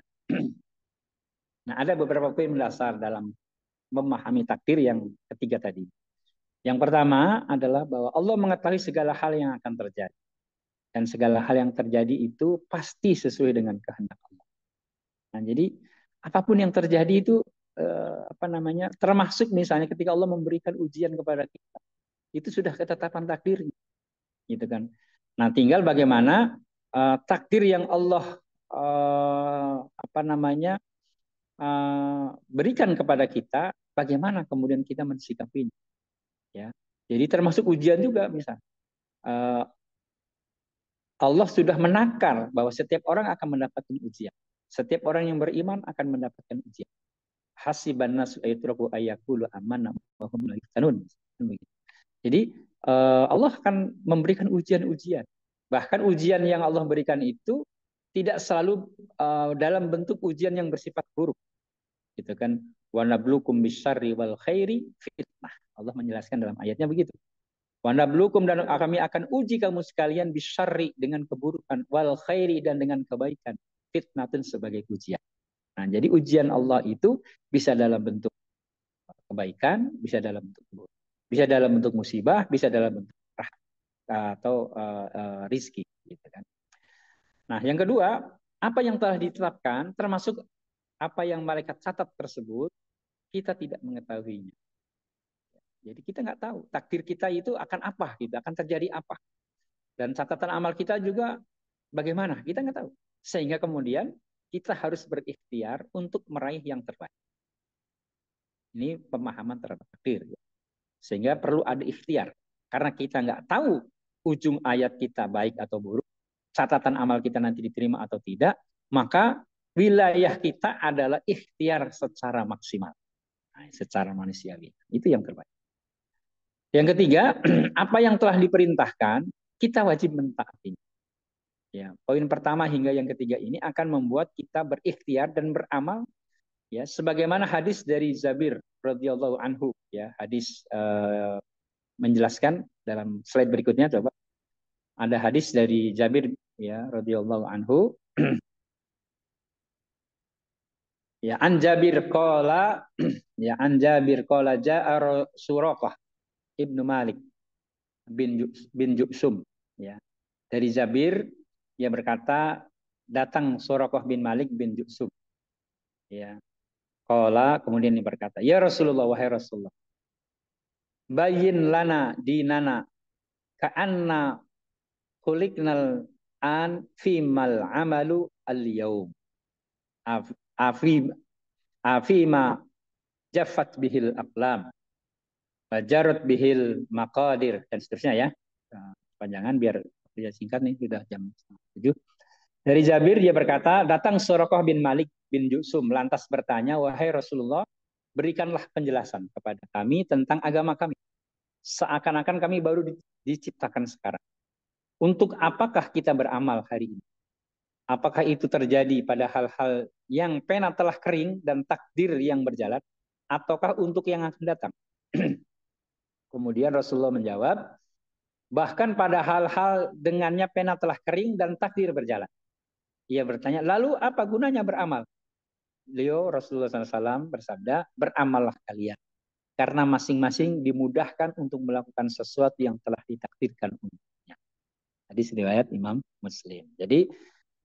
Nah, ada beberapa poin mendasar dalam memahami takdir yang ketiga tadi. Yang pertama adalah bahwa Allah mengetahui segala hal yang akan terjadi. Dan segala hal yang terjadi itu pasti sesuai dengan kehendak Allah. Nah, jadi apapun yang terjadi itu apa namanya, termasuk misalnya ketika Allah memberikan ujian kepada kita, itu sudah ketetapan takdirnya, gitu kan. Nah, tinggal bagaimana takdir yang Allah apa namanya berikan kepada kita, bagaimana kemudian kita mensikapinya, ya. Jadi termasuk ujian juga, misal Allah sudah menakar bahwa setiap orang akan mendapatkan ujian. Setiap orang yang beriman akan mendapatkan ujian. Hasiban nasu ayyatraku ayyaqulu amanna wa hum la yuftanun. Jadi Allah akan memberikan ujian-ujian. Bahkan ujian yang Allah berikan itu tidak selalu dalam bentuk ujian yang bersifat buruk. Gitu kan. Wa nabluukum bisyarri wal khairi fitnah. Allah menjelaskan dalam ayatnya begitu. Wa nabluukum, dan kami akan uji kamu sekalian bisyarri dengan keburukan, wal khairi dan dengan kebaikan, fitnatun sebagai ujian. Nah, jadi ujian Allah itu bisa dalam bentuk kebaikan, bisa dalam bentuk keburukan, bisa dalam bentuk musibah, bisa dalam bentuk atau rizki, gitu kan. Nah, yang kedua, apa yang telah ditetapkan, termasuk apa yang malaikat catat tersebut, kita tidak mengetahuinya. Jadi kita nggak tahu takdir kita itu akan apa, gitu, akan terjadi apa. Dan catatan amal kita juga bagaimana, kita nggak tahu. Sehingga kemudian kita harus berikhtiar untuk meraih yang terbaik. Ini pemahaman terhadap takdir. Sehingga perlu ada ikhtiar. Karena kita nggak tahu ujung ayat kita baik atau buruk, catatan amal kita nanti diterima atau tidak, maka wilayah kita adalah ikhtiar secara maksimal. Nah, secara manusiawi. Itu yang terbaik. Yang ketiga, apa yang telah diperintahkan, kita wajib mentaatinya. Ya, poin pertama hingga yang ketiga ini akan membuat kita berikhtiar dan beramal, ya, sebagaimana hadis dari Jabir radhiyallahu anhu, ya, hadis menjelaskan dalam slide berikutnya, coba. Ada hadis dari Jabir, ya, radhiyallahu anhu. Ya, an Jabir qala, ya, an Jabir qala ja'a Suraqah Ibnu Malik bin Ju'sum, ya. Dari Jabir, dia berkata, datang Suraqah bin Malik bin Ju'sum, ya. Qala, kemudian dia berkata, ya Rasulullah, wahai Rasulullah, bayyin lana dinana ka'anna khuliqnal an fimal amalu al-yaum afima jaffat bihil aqlam wajarut bihil maqadir, dan seterusnya, ya. Panjangan biar dia singkat nih, sudah jam 7. Dari Jabir, dia berkata, datang Suraqah bin Malik bin Ju'sum lantas bertanya, wahai Rasulullah, berikanlah penjelasan kepada kami tentang agama kami. Seakan-akan kami baru diciptakan sekarang. Untuk apakah kita beramal hari ini? Apakah itu terjadi pada hal-hal yang pena telah kering dan takdir yang berjalan, ataukah untuk yang akan datang? Kemudian Rasulullah menjawab, bahkan pada hal-hal dengannya pena telah kering dan takdir berjalan. Ia bertanya, lalu apa gunanya beramal? Beliau Rasulullah SAW bersabda, beramallah kalian, karena masing-masing dimudahkan untuk melakukan sesuatu yang telah ditakdirkan untuknya. Hadis riwayat Imam Muslim. Jadi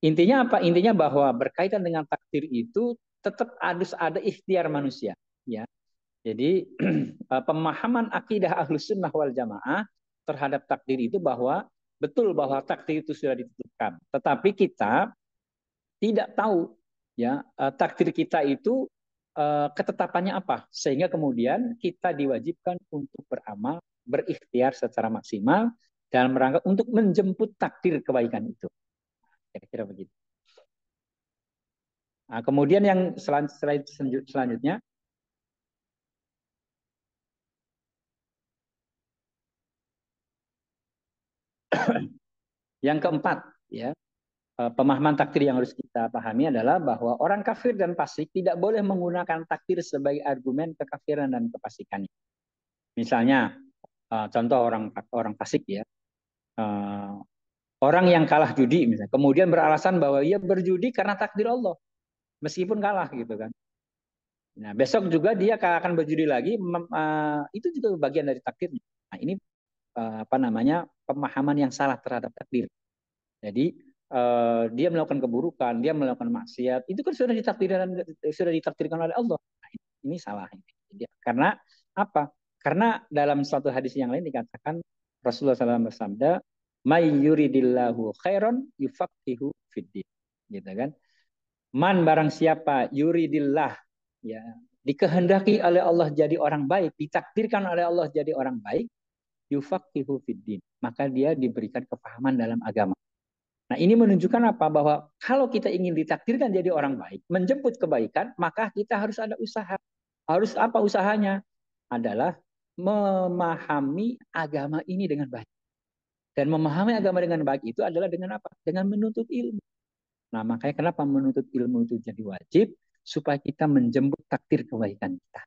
intinya apa? Intinya bahwa berkaitan dengan takdir itu tetap harus ada ikhtiar manusia, ya. Jadi pemahaman akidah Ahlus Sunnah wal Jamaah terhadap takdir itu bahwa betul bahwa takdir itu sudah ditentukan, tetapi kita tidak tahu ya takdir kita itu ketetapannya apa, sehingga kemudian kita diwajibkan untuk beramal, berikhtiar secara maksimal dalam rangka untuk menjemput takdir kebaikan itu. Kira-kira begitu. Nah, kemudian yang selanjutnya yang keempat, ya, pemahaman takdir yang harus kita pahami adalah bahwa orang kafir dan fasik tidak boleh menggunakan takdir sebagai argumen kekafiran dan kefasikannya. Misalnya, contoh orang orang fasik ya, orang yang kalah judi misalnya, kemudian beralasan bahwa ia berjudi karena takdir Allah, meskipun kalah gitu kan. Nah, besok juga dia akan berjudi lagi, itu juga bagian dari takdirnya. Nah, ini apa namanya pemahaman yang salah terhadap takdir. Jadi dia melakukan keburukan, dia melakukan maksiat, itu kan sudah ditakdirkan oleh Allah. Nah, ini salah. Jadi, karena apa? Karena dalam suatu hadis yang lain dikatakan Rasulullah SAW bersabda, "May yuridillahu khairan yufaqihu fiddin." Gitu kan? Man barang siapa yuridillah, ya, dikehendaki oleh Allah jadi orang baik, ditakdirkan oleh Allah jadi orang baik, yufaqihu fiddin, maka dia diberikan kepahaman dalam agama. Nah, ini menunjukkan apa? Bahwa kalau kita ingin ditakdirkan jadi orang baik, menjemput kebaikan, maka kita harus ada usaha. Harus apa usahanya? Adalah memahami agama ini dengan baik. Dan memahami agama dengan baik itu adalah dengan apa? Dengan menuntut ilmu. Nah, makanya kenapa menuntut ilmu itu jadi wajib? Supaya kita menjemput takdir kebaikan kita.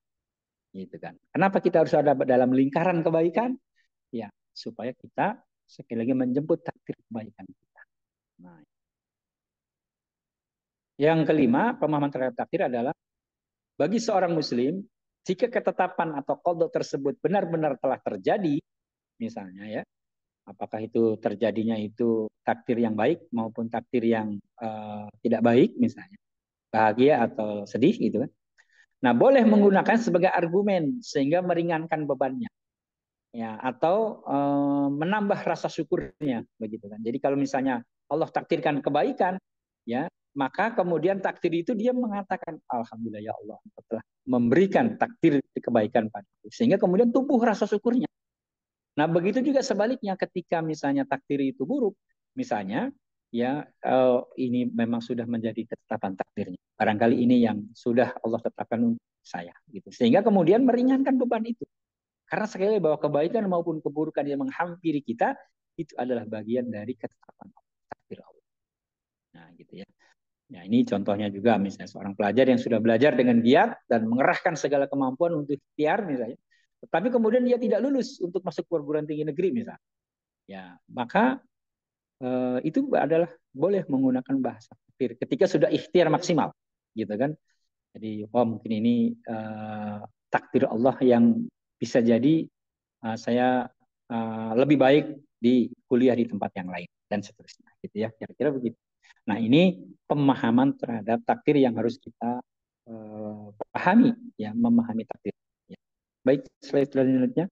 Gitu kan. Kenapa kita harus ada dalam lingkaran kebaikan? Ya, supaya kita sekali lagi menjemput takdir kebaikan kita. Nah, yang kelima, pemahaman terhadap takdir adalah bagi seorang muslim, jika ketetapan atau qada tersebut benar-benar telah terjadi, misalnya ya, apakah itu terjadinya itu takdir yang baik maupun takdir yang tidak baik, misalnya bahagia atau sedih gitu kan. Nah, boleh menggunakan sebagai argumen sehingga meringankan bebannya. Ya, atau menambah rasa syukurnya begitu kan. Jadi kalau misalnya Allah takdirkan kebaikan, ya, maka kemudian takdir itu dia mengatakan alhamdulillah ya Allah telah memberikan takdir kebaikan padaku, sehingga kemudian tumbuh rasa syukurnya. Nah, begitu juga sebaliknya ketika misalnya takdir itu buruk, misalnya ya ini memang sudah menjadi ketetapan takdirnya. Barangkali ini yang sudah Allah tetapkan untuk saya gitu. Sehingga kemudian meringankan beban itu. Karena sekali lagi bahwa kebaikan maupun keburukan yang menghampiri kita itu adalah bagian dari ketetapan takdir Allah. Nah, gitu ya. Nah, ini contohnya juga misalnya seorang pelajar yang sudah belajar dengan giat dan mengerahkan segala kemampuan untuk ikhtiar misalnya. Tetapi kemudian dia tidak lulus untuk masuk perguruan tinggi negeri misalnya. Ya, maka itu adalah boleh menggunakan bahasa takdir ketika sudah ikhtiar maksimal, gitu kan? Jadi, oh mungkin ini takdir Allah yang bisa jadi saya lebih baik di kuliah di tempat yang lain dan seterusnya, gitu ya, kira-kira begitu. Nah, ini pemahaman terhadap takdir yang harus kita pahami, ya, memahami takdir. Ya. Baik, slide selanjutnya.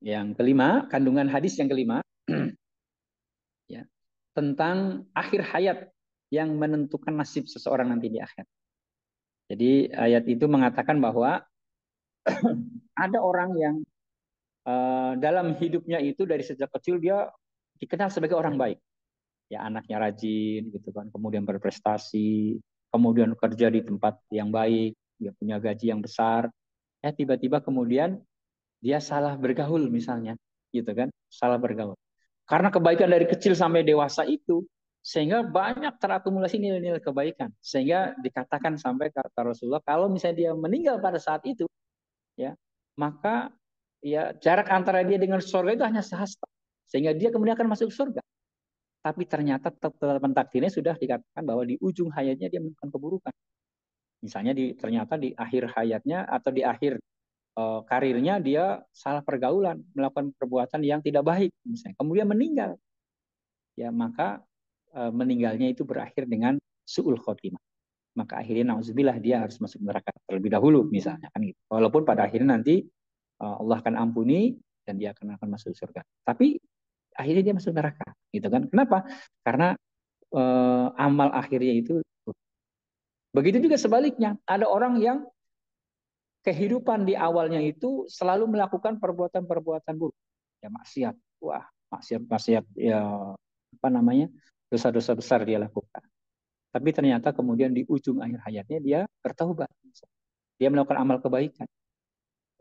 Yang kelima, kandungan hadis yang kelima, ya, tentang akhir hayat yang menentukan nasib seseorang nanti di akhir. Jadi ayat itu mengatakan bahwa ada orang yang dalam hidupnya itu dari sejak kecil dia dikenal sebagai orang baik. Ya, anaknya rajin gitu kan, kemudian berprestasi, kemudian kerja di tempat yang baik, dia punya gaji yang besar. Ya, tiba-tiba kemudian dia salah bergaul misalnya, gitu kan, salah bergaul. Karena kebaikan dari kecil sampai dewasa itu, sehingga banyak terakumulasi nilai-nilai kebaikan, sehingga dikatakan sampai kata Rasulullah, kalau misalnya dia meninggal pada saat itu, ya, maka ya jarak antara dia dengan surga itu hanya sehasta, sehingga dia kemudian akan masuk surga. Tapi ternyata tetap takdirnya sudah dikatakan bahwa di ujung hayatnya dia melakukan keburukan. Misalnya ternyata di akhir hayatnya atau di akhir karirnya dia salah pergaulan, melakukan perbuatan yang tidak baik, misalnya, kemudian meninggal. Ya, maka meninggalnya itu berakhir dengan su'ul khotimah. Maka akhirnya nauzubillah dia harus masuk neraka terlebih dahulu misalnya kan gitu. Walaupun pada akhirnya nanti Allah akan ampuni dan dia akan masuk surga. Tapi akhirnya dia masuk neraka gitu kan. Kenapa? Karena amal akhirnya itu. Begitu juga sebaliknya, ada orang yang kehidupan di awalnya itu selalu melakukan perbuatan-perbuatan buruk. Ya maksiat. Wah, maksiat ya apa namanya? Dosa-dosa besar dia lakukan. Tapi ternyata kemudian di ujung akhir hayatnya dia bertaubat. Dia melakukan amal kebaikan.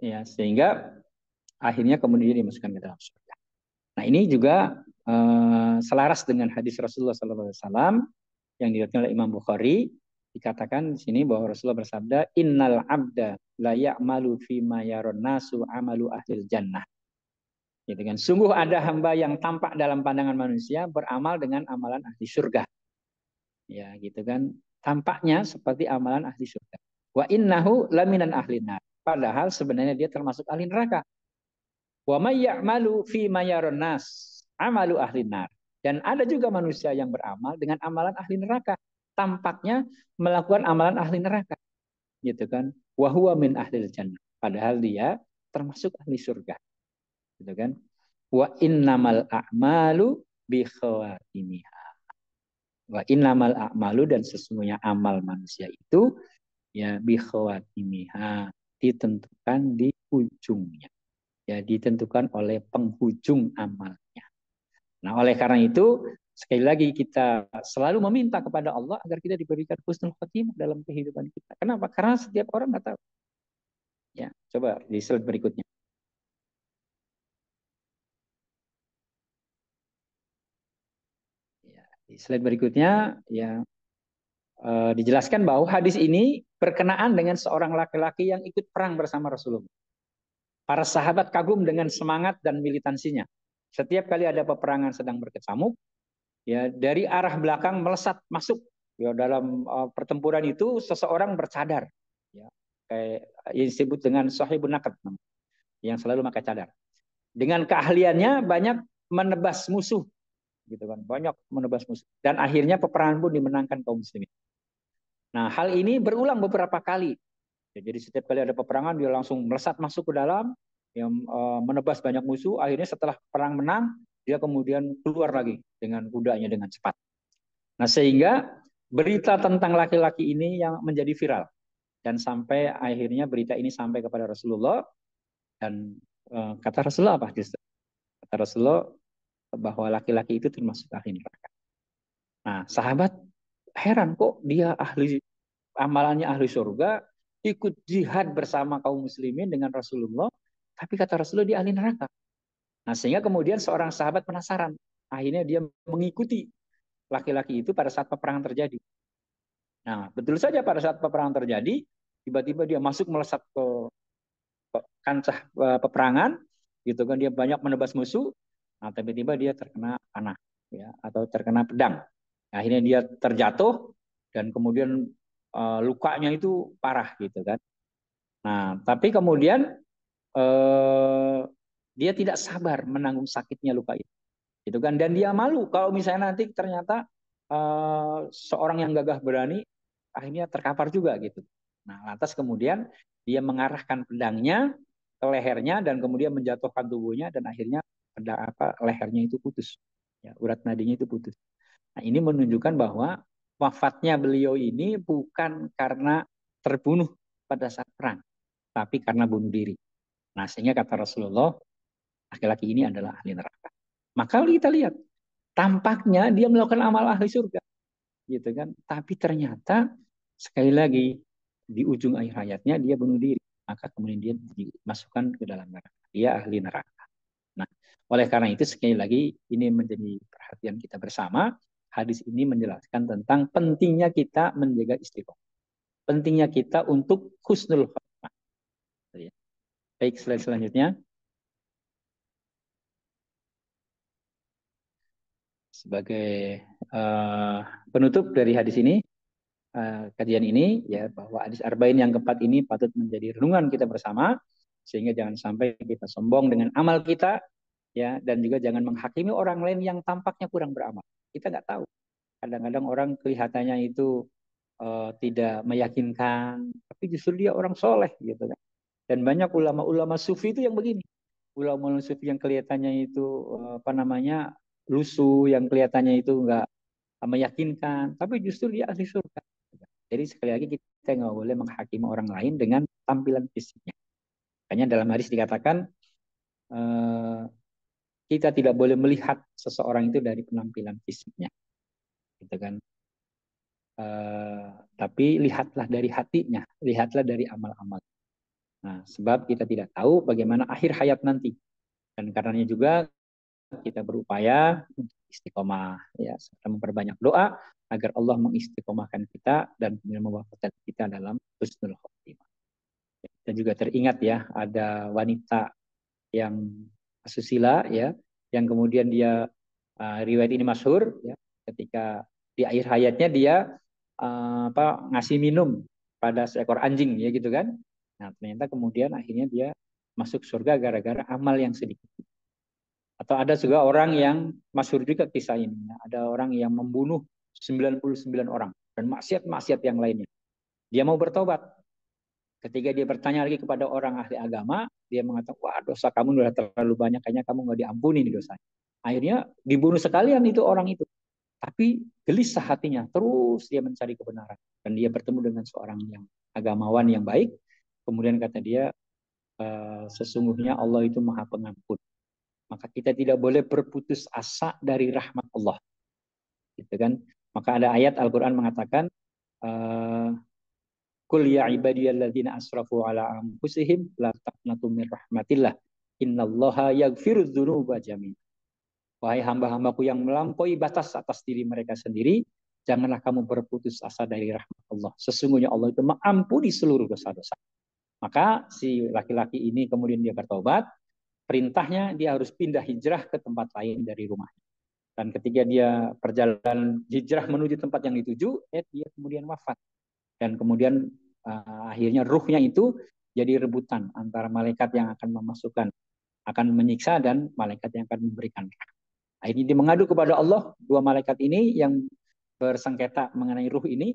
Ya, sehingga akhirnya kemudian dimasukkan ke dalam surga. Nah, ini juga selaras dengan hadis Rasulullah SAW yang diriwayatkan oleh Imam Bukhari. Dikatakan di sini bahwa Rasulullah bersabda, innal abda la ya'malu fi ma yaron nasu amalu ahlil jannah. Gitu kan. Sungguh ada hamba yang tampak dalam pandangan manusia beramal dengan amalan ahli surga. Ya, gitu kan. Tampaknya seperti amalan ahli surga. Wa innahu laminan ahli nar. Padahal sebenarnya dia termasuk ahli neraka. Wa may ya'malu fi ma yaron nas amalu ahli nar. Dan ada juga manusia yang beramal dengan amalan ahli neraka. Tampaknya melakukan amalan ahli neraka, gitu kan? Wa huwa min ahlil jannah. Padahal dia termasuk ahli surga, gitu kan? Wa innamal a'malu bi khawatimiha. Wa innamal a'malu dan sesungguhnya amal manusia itu ya bi khawatimiha, ditentukan di ujungnya. Ya, ditentukan oleh penghujung amalnya. Nah, oleh karena itu sekali lagi kita selalu meminta kepada Allah agar kita diberikan husnul khotimah dalam kehidupan kita. Kenapa? Karena setiap orang nggak tahu. Ya, coba di slide berikutnya. Ya, di slide berikutnya ya dijelaskan bahwa hadis ini berkenaan dengan seorang laki-laki yang ikut perang bersama Rasulullah. Para sahabat kagum dengan semangat dan militansinya. Setiap kali ada peperangan sedang berkecamuk, ya dari arah belakang melesat masuk ya dalam pertempuran itu seseorang bercadar ya kayak yang disebut dengan sahibun naqab yang selalu pakai cadar dengan keahliannya banyak menebas musuh gitu kan banyak menebas musuh dan akhirnya peperangan pun dimenangkan kaum muslimin. Nah, hal ini berulang beberapa kali ya, jadi setiap kali ada peperangan dia langsung melesat masuk ke dalam yang menebas banyak musuh akhirnya setelah perang menang dia kemudian keluar lagi dengan kudanya dengan cepat. Nah, sehingga berita tentang laki-laki ini yang menjadi viral dan sampai akhirnya berita ini sampai kepada Rasulullah dan kata Rasulullah apa? Kata Rasulullah bahwa laki-laki itu termasuk ahli neraka. Nah, sahabat heran kok dia ahli amalannya ahli surga, ikut jihad bersama kaum muslimin dengan Rasulullah, tapi kata Rasulullah dia ahli neraka. Nah, sehingga kemudian seorang sahabat penasaran. Akhirnya dia mengikuti laki-laki itu pada saat peperangan terjadi. Nah, betul saja pada saat peperangan terjadi, tiba-tiba dia masuk melesat ke kancah peperangan, gitu kan dia banyak menebas musuh. Nah, tiba-tiba dia terkena panah, ya, atau terkena pedang. Akhirnya dia terjatuh dan kemudian lukanya itu parah, gitu kan. Nah, tapi kemudian dia tidak sabar menanggung sakitnya luka itu. Gitu kan dan dia malu kalau misalnya nanti ternyata seorang yang gagah berani akhirnya terkapar juga gitu. Nah, lantas kemudian dia mengarahkan pedangnya ke lehernya dan kemudian menjatuhkan tubuhnya dan akhirnya lehernya itu putus. Ya, urat nadinya itu putus. Nah, ini menunjukkan bahwa wafatnya beliau ini bukan karena terbunuh pada saat perang, tapi karena bunuh diri. Nah, sehingga kata Rasulullah, laki-laki ini adalah ahli neraka. Maka kita lihat, tampaknya dia melakukan amal ahli surga, gitu kan? Tapi ternyata sekali lagi di ujung akhir hayatnya dia bunuh diri, maka kemudian dia dimasukkan ke dalam neraka. Dia ahli neraka. Nah, oleh karena itu sekali lagi ini menjadi perhatian kita bersama. Hadis ini menjelaskan tentang pentingnya kita menjaga istiqomah, pentingnya kita untuk husnul khotimah. Baik, slide selanjutnya. Sebagai penutup dari hadis ini, kajian ini ya bahwa hadis arba'in yang keempat ini patut menjadi renungan kita bersama sehingga jangan sampai kita sombong dengan amal kita ya dan juga jangan menghakimi orang lain yang tampaknya kurang beramal. Kita nggak tahu Kadang-kadang orang kelihatannya itu tidak meyakinkan, tapi justru dia orang soleh gitu kan. Dan banyak ulama-ulama sufi itu yang begini. Ulama-ulama sufi yang kelihatannya itu apa namanya lusuh, yang kelihatannya itu enggak meyakinkan, tapi justru dia ahli surga. Jadi sekali lagi kita nggak boleh menghakimi orang lain dengan tampilan fisiknya. Makanya dalam hadis dikatakan eh, kita tidak boleh melihat seseorang itu dari penampilan fisiknya, gitu kan. Tapi lihatlah dari hatinya, lihatlah dari amal-amal. Nah, sebab kita tidak tahu bagaimana akhir hayat nanti. Dan karenanya juga kita berupaya untuk istiqomah, ya, serta memperbanyak doa agar Allah mengistiqomahkan kita dan kemudian mewafatkan kita dalam husnul khotimah. Dan juga teringat ya, ada wanita yang asusila ya, yang kemudian dia riwayat ini masyhur ya, ketika di akhir hayatnya dia ngasih minum pada seekor anjing ya gitu kan. Nah, ternyata kemudian akhirnya dia masuk surga gara-gara amal yang sedikit. Atau ada juga orang yang masyhur juga kisah ini ya. Ada orang yang membunuh 99 orang dan maksiat-maksiat yang lainnya. Dia mau bertobat. Ketika dia bertanya lagi kepada orang ahli agama, dia mengatakan, wah dosa kamu sudah terlalu banyak, kayaknya kamu nggak diampuni nih dosanya. Akhirnya dibunuh sekalian itu orang itu. Tapi gelisah hatinya, terus dia mencari kebenaran. Dan dia bertemu dengan seorang yang agamawan yang baik. Kemudian kata dia, sesungguhnya Allah itu maha pengampun. Maka kita tidak boleh berputus asa dari rahmat Allah. Gitu kan? Maka ada ayat Al-Quran mengatakan, Qul ya ibadiyalladzina asrafu ala anfusihim la taqnatu min rahmatillah. Innallaha yaghfirudz dzunuba jami'an. Wahai hamba-hambaku yang melampaui batas atas diri mereka sendiri, janganlah kamu berputus asa dari rahmat Allah. Sesungguhnya Allah itu mengampuni seluruh dosa-dosa. Maka si laki-laki ini kemudian dia bertobat, perintahnya dia harus pindah hijrah ke tempat lain dari rumahnya. Dan ketika dia perjalanan hijrah menuju tempat yang dituju, dia kemudian wafat. Dan kemudian akhirnya ruhnya itu jadi rebutan antara malaikat yang akan memasukkan, akan menyiksa, dan malaikat yang akan memberikan. Akhirnya dia mengadu kepada Allah, dua malaikat ini yang bersengketa mengenai ruh ini,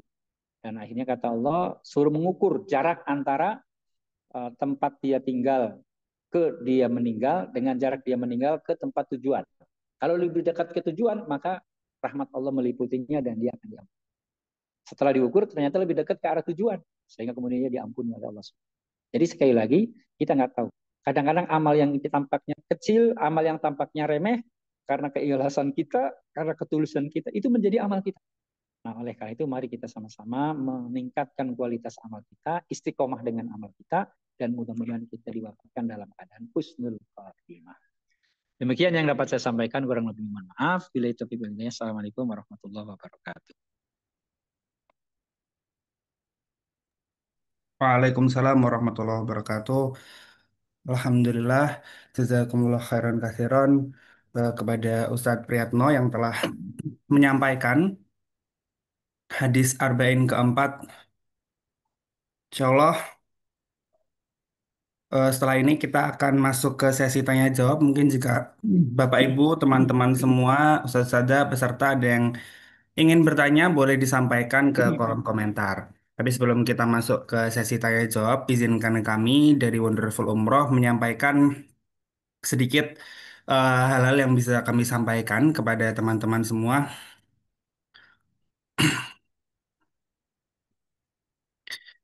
dan akhirnya kata Allah suruh mengukur jarak antara tempat dia tinggal ke dia meninggal dengan jarak dia meninggal ke tempat tujuan. Kalau lebih dekat ke tujuan, maka rahmat Allah meliputinya dan dia akan diampuni. Setelah diukur, ternyata lebih dekat ke arah tujuan, sehingga kemudian dia diampuni oleh Allah. Jadi sekali lagi, kita nggak tahu. Kadang-kadang amal yang tampaknya kecil, amal yang tampaknya remeh, karena keikhlasan kita, karena ketulusan kita, itu menjadi amal kita. Nah, oleh karena itu, mari kita sama-sama meningkatkan kualitas amal kita, istiqomah dengan amal kita, dan mudah-mudahan kita diwafatkan dalam keadaan husnul khatimah. Demikian yang dapat saya sampaikan, kurang lebih mohon maaf. Bila itu Assalamualaikum warahmatullahi wabarakatuh. Waalaikumsalam warahmatullahi wabarakatuh. Alhamdulillah, jazakumullah khairan katsiran kepada Ustadz Priyatno yang telah menyampaikan hadis arba'in keempat. Insya Allah, setelah ini kita akan masuk ke sesi tanya jawab. Mungkin jika Bapak Ibu, teman-teman semua, Ustadz peserta ada yang ingin bertanya, boleh disampaikan ke kolom komentar. Tapi sebelum kita masuk ke sesi tanya jawab, izinkan kami dari Wonderful Umroh menyampaikan sedikit hal-hal yang bisa kami sampaikan kepada teman-teman semua.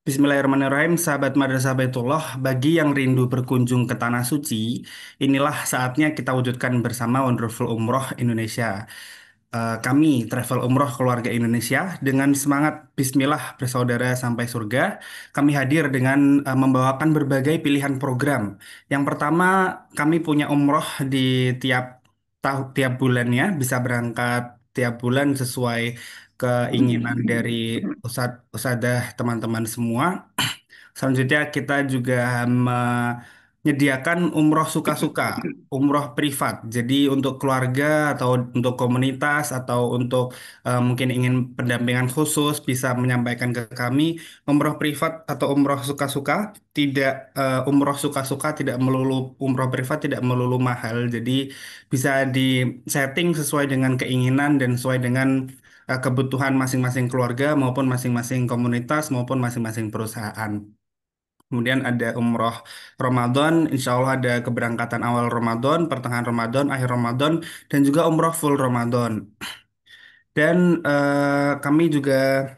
Bismillahirrahmanirrahim, sahabat Madrasah Baitullah, bagi yang rindu berkunjung ke Tanah Suci, inilah saatnya kita wujudkan bersama Wonderful Umroh Indonesia. Kami, Travel Umroh Keluarga Indonesia, dengan semangat Bismillah bersaudara sampai surga, kami hadir dengan membawakan berbagai pilihan program. Yang pertama, kami punya umroh di tiap tiap bulannya, bisa berangkat tiap bulan sesuai keinginan dari usadah teman-teman semua. Selanjutnya kita juga menyediakan umroh suka-suka, umroh privat. Jadi untuk keluarga atau untuk komunitas atau untuk mungkin ingin pendampingan khusus bisa menyampaikan ke kami umroh privat atau umroh suka-suka. Tidak umroh suka-suka tidak melulu umroh privat tidak melulu mahal. Jadi bisa di setting sesuai dengan keinginan dan sesuai dengan kebutuhan masing-masing keluarga maupun masing-masing komunitas maupun masing-masing perusahaan. Kemudian ada umroh Ramadan, insya Allah ada keberangkatan awal Ramadan, pertengahan Ramadan, akhir Ramadan, dan juga umroh full Ramadan. Dan kami juga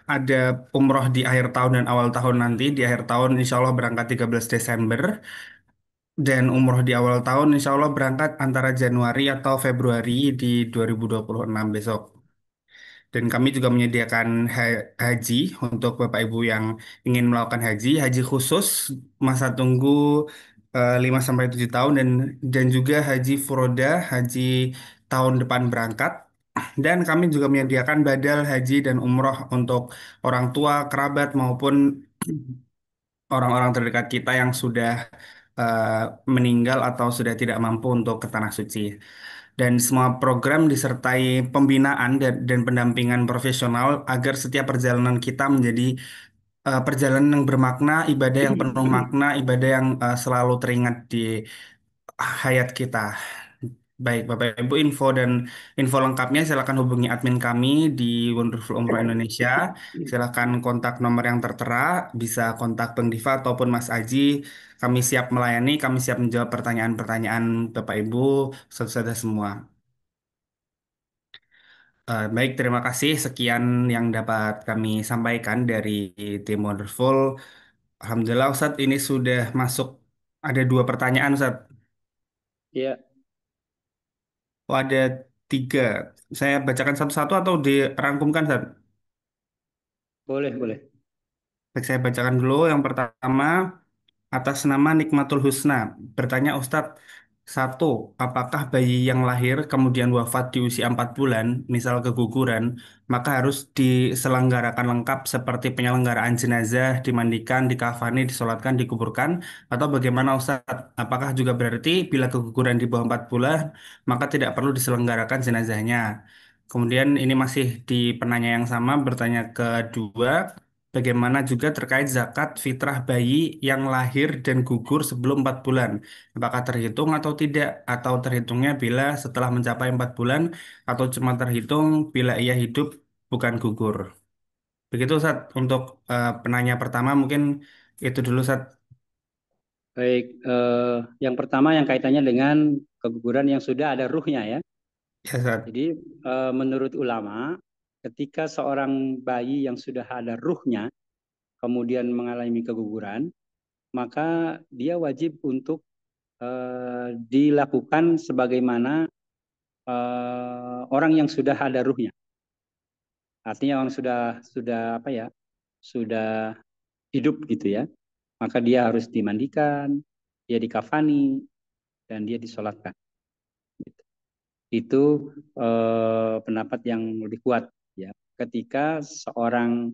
ada umroh di akhir tahun dan awal tahun nanti. Di akhir tahun insya Allah berangkat 13 Desember. Dan umroh di awal tahun insya Allah berangkat antara Januari atau Februari di 2026 besok. Dan kami juga menyediakan haji untuk Bapak Ibu yang ingin melakukan haji, haji khusus masa tunggu 5 sampai 7 tahun dan juga haji furoda, haji tahun depan berangkat. Dan kami juga menyediakan badal haji dan umroh untuk orang tua, kerabat maupun orang-orang terdekat kita yang sudah eh, meninggal atau sudah tidak mampu untuk ke tanah suci. Dan semua program disertai pembinaan dan pendampingan profesional agar setiap perjalanan kita menjadi perjalanan yang bermakna, ibadah yang penuh makna, ibadah yang selalu teringat di hayat kita. Baik, Bapak Ibu, info lengkapnya silakan hubungi admin kami di Wonderful Umroh Indonesia. Silakan kontak nomor yang tertera, bisa kontak Bang Diva ataupun Mas Aji. Kami siap melayani, kami siap menjawab pertanyaan-pertanyaan Bapak Ibu, saudara semua. Baik, terima kasih. Sekian yang dapat kami sampaikan dari tim Wonderful. Alhamdulillah, Ustadz, ini sudah masuk. Ada 2 pertanyaan, Ustadz. Ya, Oh, ada 3. Saya bacakan satu-satu atau dirangkumkan, Ustadz? boleh, boleh. Baik, saya bacakan dulu. Yang pertama, atas nama Nikmatul Husna, bertanya Ustadz, satu, apakah bayi yang lahir kemudian wafat di usia 4 bulan, misal keguguran, maka harus diselenggarakan lengkap seperti penyelenggaraan jenazah, dimandikan, dikafani, disolatkan, dikuburkan, atau bagaimana Ustadz? Apakah juga berarti bila keguguran di bawah 4 bulan, maka tidak perlu diselenggarakan jenazahnya? Kemudian ini masih di penanya yang sama, bertanya kedua, bagaimana juga terkait zakat fitrah bayi yang lahir dan gugur sebelum 4 bulan? Apakah terhitung atau tidak? Atau terhitungnya bila setelah mencapai 4 bulan? Atau cuma terhitung bila ia hidup bukan gugur? Begitu, Ustaz. Untuk penanya pertama mungkin itu dulu, Ustaz. Baik, yang pertama yang kaitannya dengan keguguran yang sudah ada ruhnya ya. Ya, Ustaz. Jadi menurut ulama, ketika seorang bayi yang sudah ada ruhnya kemudian mengalami keguguran, maka dia wajib untuk dilakukan sebagaimana orang yang sudah ada ruhnya. Artinya orang sudah apa ya, sudah hidup gitu ya. Maka dia harus dimandikan, dia dikafani, dan dia disolatkan. Itu pendapat yang lebih kuat ya. Ketika seorang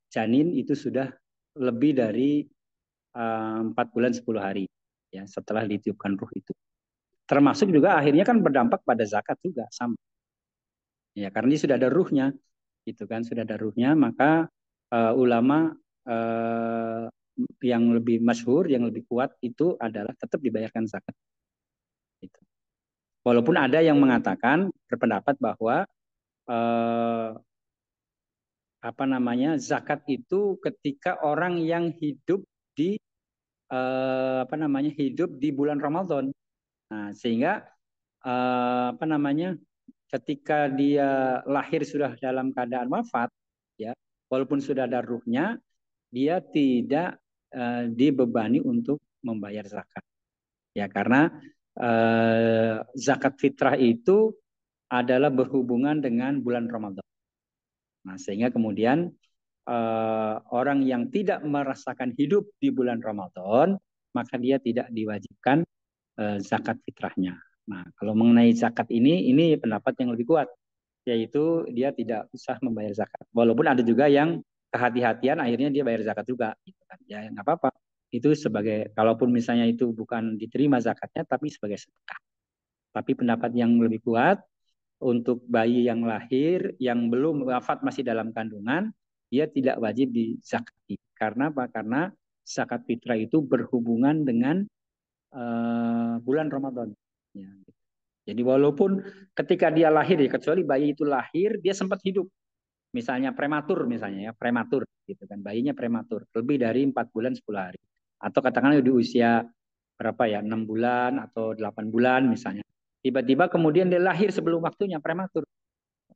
janin itu sudah lebih dari 4 bulan 10 hari ya setelah ditiupkan ruh itu. Termasuk juga akhirnya kan berdampak pada zakat juga sama. Ya karena dia sudah ada ruhnya gitu kan, sudah ada ruhnya, maka ulama yang lebih masyhur, yang lebih kuat itu adalah tetap dibayarkan zakat. Gitu. Walaupun ada yang mengatakan berpendapat bahwa apa namanya zakat itu ketika orang yang hidup di apa namanya hidup di bulan Ramadan. Nah, sehingga apa namanya ketika dia lahir sudah dalam keadaan wafat, ya walaupun sudah ada ruhnya, dia tidak dibebani untuk membayar zakat. Ya karena zakat fitrah itu adalah berhubungan dengan bulan Ramadan. Nah, sehingga kemudian orang yang tidak merasakan hidup di bulan Ramadan, maka dia tidak diwajibkan zakat fitrahnya. Nah, kalau mengenai zakat ini pendapat yang lebih kuat, yaitu dia tidak usah membayar zakat. Walaupun ada juga yang kehati-hatian akhirnya dia bayar zakat juga, gitu kan. Ya nggak apa-apa. Itu sebagai, kalaupun misalnya itu bukan diterima zakatnya, tapi sebagai sedekah. Tapi pendapat yang lebih kuat, untuk bayi yang lahir yang belum wafat masih dalam kandungan, dia tidak wajib dizakati. Karena apa? Karena zakat fitrah itu berhubungan dengan bulan Ramadan. Ya. Jadi walaupun ketika dia lahir, ya kecuali bayi itu lahir, dia sempat hidup. Misalnya prematur, misalnya ya prematur, gitu kan, bayinya prematur, lebih dari 4 bulan 10 hari, atau katakanlah di usia berapa ya, 6 bulan atau 8 bulan misalnya. Tiba-tiba kemudian dia lahir sebelum waktunya prematur,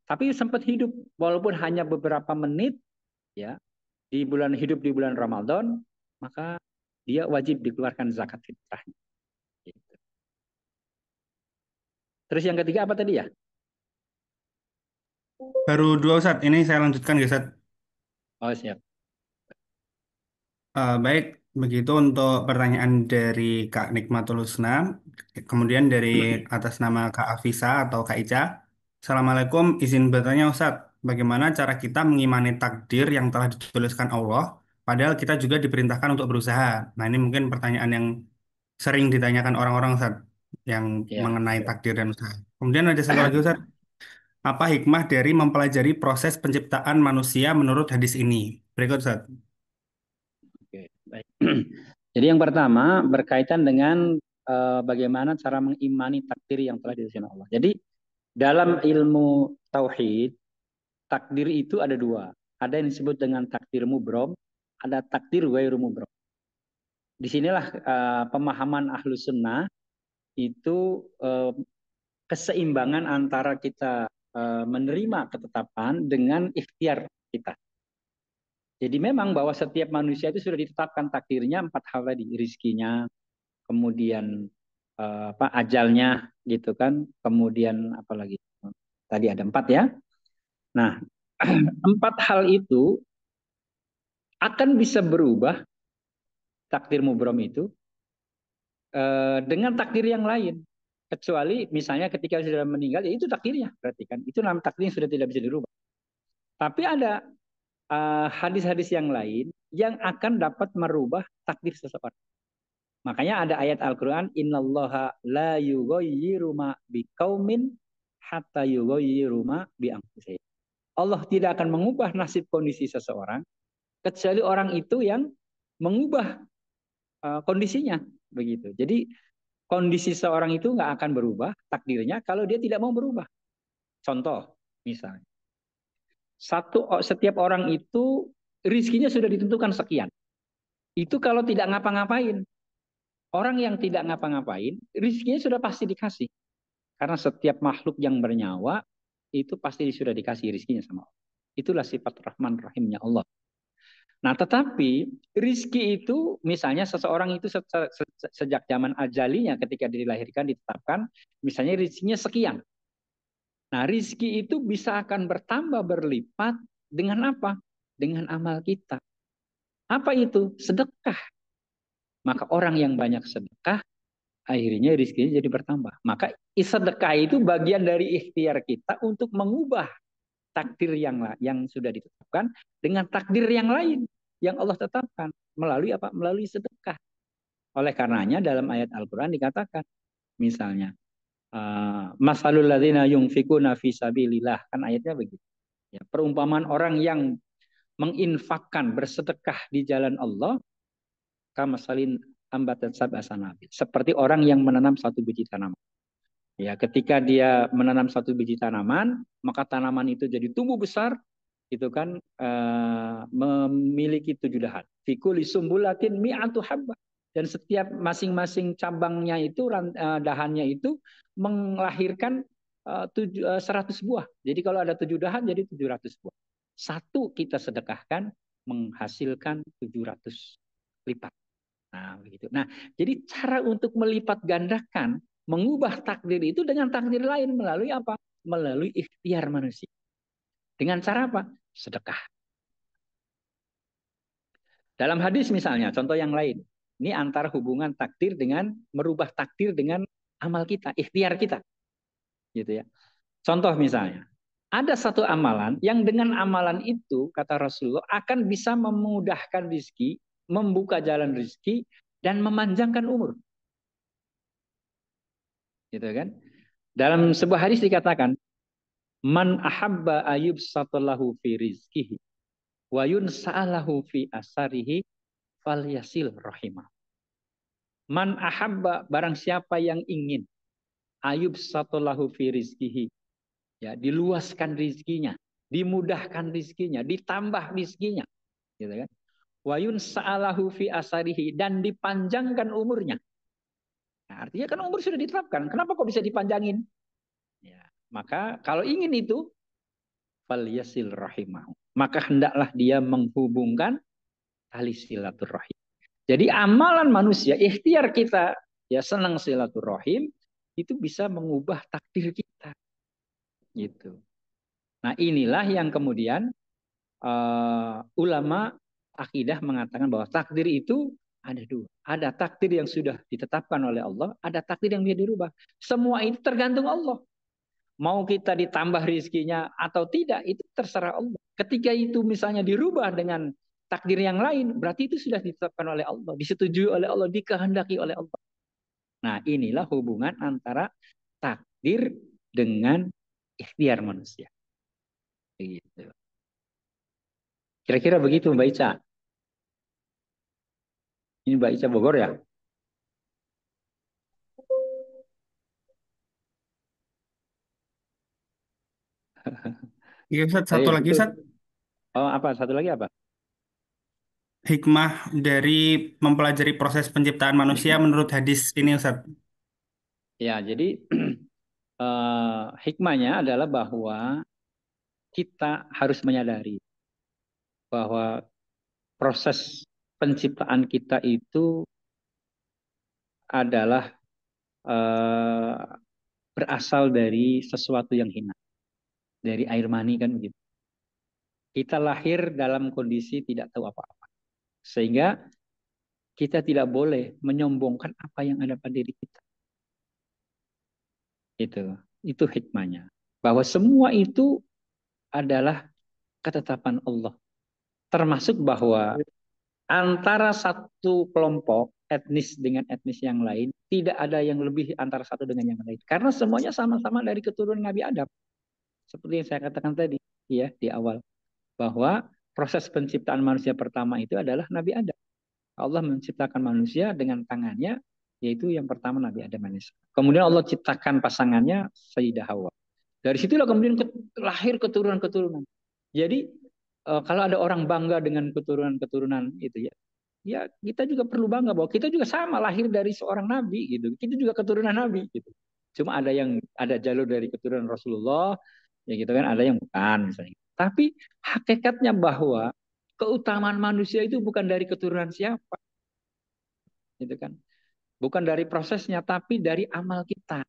tapi sempat hidup walaupun hanya beberapa menit ya di bulan Ramadan, maka dia wajib dikeluarkan zakat fitrahnya. Gitu. Terus yang ketiga apa tadi ya? Baru dua Ustaz, ini saya lanjutkan ya Ustaz. Oh siap. Baik, begitu untuk pertanyaan dari Kak Nikmatul Husna, kemudian dari atas nama Kak Afisa atau Kak Ica. Assalamualaikum, izin bertanya Ustadz, bagaimana cara kita mengimani takdir yang telah dituliskan Allah, padahal kita juga diperintahkan untuk berusaha. Nah ini mungkin pertanyaan yang sering ditanyakan orang-orang Ustadz, yang Ya. mengenai takdir dan usaha. Kemudian ada satu lagi Ustadz, apa hikmah dari mempelajari proses penciptaan manusia menurut hadis ini? Berikut Ustadz. Oke, baik. Jadi yang pertama berkaitan dengan bagaimana cara mengimani takdir yang telah dituliskan Allah. Jadi dalam ilmu tauhid, takdir itu ada dua. Ada yang disebut dengan takdir mubrom, ada takdir ghairu mubrom. Disinilah pemahaman ahlu sunnah itu keseimbangan antara kita menerima ketetapan dengan ikhtiar kita. Jadi memang bahwa setiap manusia itu sudah ditetapkan takdirnya 4 hal tadi, rizkinya, kemudian ajalnya, gitu kan, kemudian apa lagi? Tadi ada 4 ya. Nah, 4 hal itu akan bisa berubah takdir mubrom itu dengan takdir yang lain. Kecuali misalnya ketika sudah meninggal, ya itu takdirnya, berarti kan itu nama takdir yang sudah tidak bisa dirubah. Tapi ada hadis-hadis yang lain yang akan dapat merubah takdir seseorang. Makanya ada ayat Al-Quran, innallaha la yughayyiru ma biqaumin hatta yughayyiru ma bi anfusihim. Allah tidak akan mengubah nasib kondisi seseorang kecuali orang itu yang mengubah kondisinya, begitu. Jadi kondisi seorang itu nggak akan berubah takdirnya kalau dia tidak mau berubah. Contoh, misalnya setiap orang itu rizkinya sudah ditentukan sekian. Itu kalau tidak ngapa-ngapain. Orang yang tidak ngapa-ngapain, rizkinya sudah pasti dikasih. Karena setiap makhluk yang bernyawa, itu pasti sudah dikasih rizkinya sama Allah. Itulah sifat Rahman Rahimnya Allah. Nah, tetapi rizki itu, misalnya seseorang itu sejak zaman ajalinya ketika dilahirkan, ditetapkan, misalnya rizkinya sekian. Nah, rizki itu bisa akan bertambah berlipat dengan apa? Dengan amal kita. Apa itu? Sedekah. Maka orang yang banyak sedekah, akhirnya rizkinya jadi bertambah. Maka sedekah itu bagian dari ikhtiar kita untuk mengubah takdir yang sudah ditetapkan dengan takdir yang lain yang Allah tetapkan. Melalui apa? Melalui sedekah. Oleh karenanya dalam ayat Al-Quran dikatakan, misalnya, masalul ladzina yunfikuna fi sabilillah, kan ayatnya begitu. Ya, perumpamaan orang yang menginfakkan, bersedekah di jalan Allah, kamasalin ambatan sab'a sanabil, seperti orang yang menanam 1 biji tanaman. Ya, ketika dia menanam 1 biji tanaman, maka tanaman itu jadi tumbuh besar, itu kan memiliki 7 dahan. Fikuli sumbulatin mi'atu habba. Dan setiap masing-masing cabangnya itu, dahannya itu melahirkan 100 buah. Jadi kalau ada 7 dahan jadi 700 buah. Satu kita sedekahkan menghasilkan 700 lipat. Nah, begitu. Nah, jadi cara untuk melipat gandakan, mengubah takdir itu dengan takdir lain melalui apa? Melalui ikhtiar manusia. Dengan cara apa? Sedekah. Dalam hadis misalnya, contoh yang lain. Ini antara hubungan takdir dengan merubah takdir dengan amal kita, ikhtiar kita. Gitu ya. Contoh misalnya, ada satu amalan yang dengan amalan itu, kata Rasulullah, akan bisa memudahkan rizki, membuka jalan rizki, dan memanjangkan umur. Gitu kan? Dalam sebuah hadis dikatakan, man ahabba ayub satallahu fi rizkihi wa yunsa'alahu fi asarihi fal yasil rahimah. Man ahabba, barang siapa yang ingin ayub satolahu fi rizkihi, ya, diluaskan rizkinya, dimudahkan rizkinya, ditambah rizkinya, gitu kan. Wayun sa'alahu fi asarihi, dan dipanjangkan umurnya. Nah, artinya kan umur sudah ditetapkan, kenapa kok bisa dipanjangin? Ya, maka kalau ingin itu, falyasil rahimahu, maka hendaklah dia menghubungkan tali silaturahim. Jadi amalan manusia, ikhtiar kita, ya, senang silaturahim, itu bisa mengubah takdir kita, gitu. Nah, inilah yang kemudian ulama akidah mengatakan bahwa takdir itu ada dua. Ada takdir yang sudah ditetapkan oleh Allah, ada takdir yang bisa dirubah. Semua itu tergantung Allah. Mau kita ditambah rizkinya atau tidak, itu terserah Allah. Ketika itu misalnya dirubah dengan takdir yang lain, berarti itu sudah ditetapkan oleh Allah, disetujui oleh Allah, dikehendaki oleh Allah. Nah, inilah hubungan antara takdir dengan ikhtiar manusia. Begitu. Kira-kira begitu Mbak Ica. Ini Mbak Ica Bogor ya? Iya Ustaz, Saya satu lagi itu. Ustaz. Oh, apa? Satu lagi apa? Hikmah dari mempelajari proses penciptaan manusia menurut hadis ini Ustaz. Ya, jadi hikmahnya adalah bahwa kita harus menyadari bahwa proses penciptaan kita itu adalah eh, berasal dari sesuatu yang hina, dari air mani kan begitu. Kita lahir dalam kondisi tidak tahu apa-apa, sehingga kita tidak boleh menyombongkan apa yang ada pada diri kita. Itu hikmahnya. Bahwa semua itu adalah ketetapan Allah. Termasuk bahwa antara satu kelompok etnis dengan etnis yang lain, tidak ada yang lebih antara satu dengan yang lain. Karena semuanya sama-sama dari keturunan Nabi Adam. Seperti yang saya katakan tadi, ya, di awal. Bahwa proses penciptaan manusia pertama itu adalah Nabi Adam. Allah menciptakan manusia dengan tangannya, yaitu yang pertama Nabi Adam AS. Kemudian Allah ciptakan pasangannya Sayyidah Hawa. Dari situlah kemudian lahir keturunan-keturunan. Jadi kalau ada orang bangga dengan keturunan-keturunan itu, ya, ya kita juga perlu bangga bahwa kita juga sama lahir dari seorang nabi gitu. Kita juga keturunan nabi gitu. Cuma ada jalur dari keturunan Rasulullah, ya gitu kan, ada yang bukan misalnya. Tapi hakikatnya bahwa keutamaan manusia itu bukan dari keturunan siapa, gitu kan. Bukan dari prosesnya, tapi dari amal kita,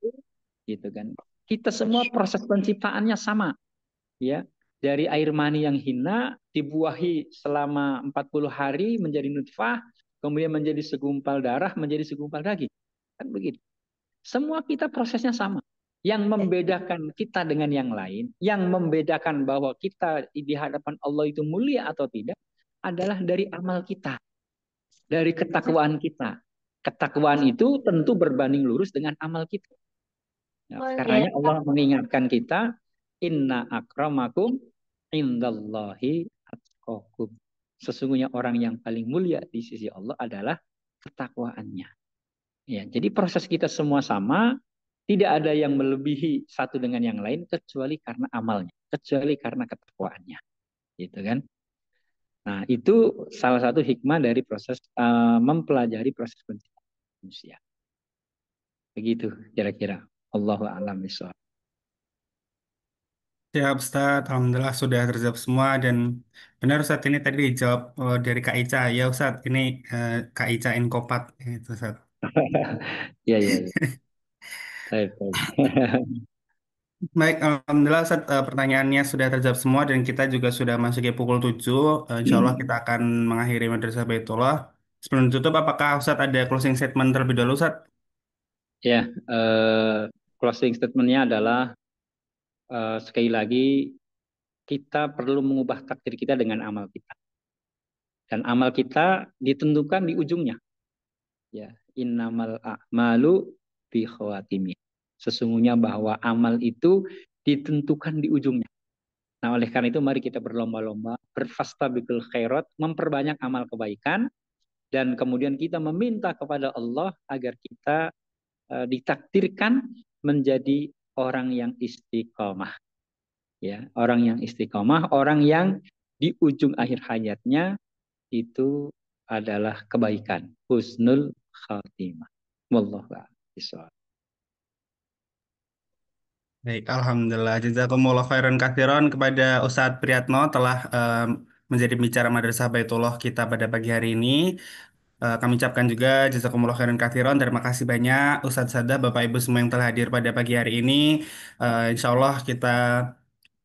gitu kan. Kita semua proses penciptaannya sama, ya. Dari air mani yang hina dibuahi selama 40 hari menjadi nutfah, kemudian menjadi segumpal darah, menjadi segumpal daging. Kan begitu. Semua kita prosesnya sama. Yang membedakan kita dengan yang lain, yang membedakan bahwa kita di hadapan Allah itu mulia atau tidak, adalah dari amal kita, dari ketakwaan kita. Ketakwaan itu tentu berbanding lurus dengan amal kita. Nah, karenanya Allah mengingatkan kita, inna akramakum indallahi atqakum. Sesungguhnya orang yang paling mulia di sisi Allah adalah ketakwaannya. Ya, jadi proses kita semua sama, tidak ada yang melebihi satu dengan yang lain kecuali karena amalnya, kecuali karena ketakwaannya, gitu kan? Nah, itu salah satu hikmah dari proses mempelajari proses penciptaan manusia. Begitu kira-kira. Allahu a'lam bishawab. Ya Ustaz, Alhamdulillah sudah terjawab semua dan benar Ustaz ini tadi dijawab dari Kak Ica. Ya Ustaz, ini Kak Ica Inkopat itu Ustaz. Ya, ya, ya. Baik, baik. Baik, Alhamdulillah Ustaz, pertanyaannya sudah terjawab semua dan kita juga sudah masuk ke pukul 7. Insya Allah kita akan mengakhiri Madrasah Baitullah. Sebelum tutup, apakah Ustaz ada closing statement terlebih dahulu Ustaz? Ya, closing statement-nya adalah sekali lagi kita perlu mengubah takdir kita dengan amal kita. Dan amal kita ditentukan di ujungnya. Ya, innamal a'malu bi khawatimi. Sesungguhnya bahwa amal itu ditentukan di ujungnya. Nah, oleh karena itu mari kita berlomba-lomba, berfastabiqul khairat, memperbanyak amal kebaikan, dan kemudian kita meminta kepada Allah agar kita ditakdirkan menjadi orang yang istiqomah. Ya, orang yang istiqomah, orang yang di ujung akhir hayatnya itu adalah kebaikan, husnul khatimah. Wallahu a'lam. Baik, Alhamdulillah. Jazakumullah khairan katsiran kepada Ustadz Priyatno telah menjadi bicara Madrasah Baitullah kita pada pagi hari ini. Kami ucapkan juga jazakumullah khairan katsiran. Terima kasih banyak Ustadz Sadah, Bapak Ibu semua yang telah hadir pada pagi hari ini. Insya Allah kita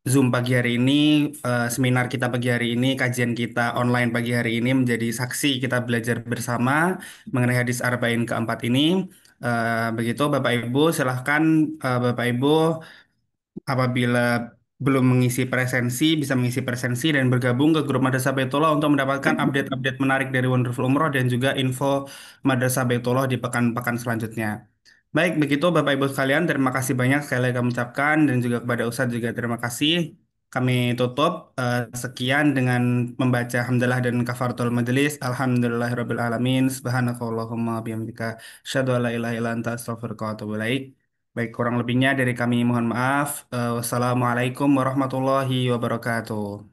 Zoom pagi hari ini, seminar kita pagi hari ini, kajian kita online pagi hari ini menjadi saksi kita belajar bersama mengenai hadis Arba'in keempat ini. Begitu Bapak Ibu, silahkan Bapak Ibu apabila belum mengisi presensi, bisa mengisi presensi dan bergabung ke grup Madrasah Baitullah untuk mendapatkan update-update menarik dari Wonderful Umroh dan juga info Madrasah Baitullah di pekan-pekan selanjutnya. Baik, begitu Bapak Ibu sekalian, terima kasih banyak sekali lagi kami ucapkan dan juga kepada Ustadz juga terima kasih. Kami tutup sekian dengan membaca hamdalah dan kafaratul majelis. Alhamdulillahirabbil alamin. Subhanakallahumma bihamdika asyhadu an la ilaha illa anta astaghfiruka wa atubu ilaik. Baik, kurang lebihnya dari kami mohon maaf. Wassalamualaikum warahmatullahi wabarakatuh.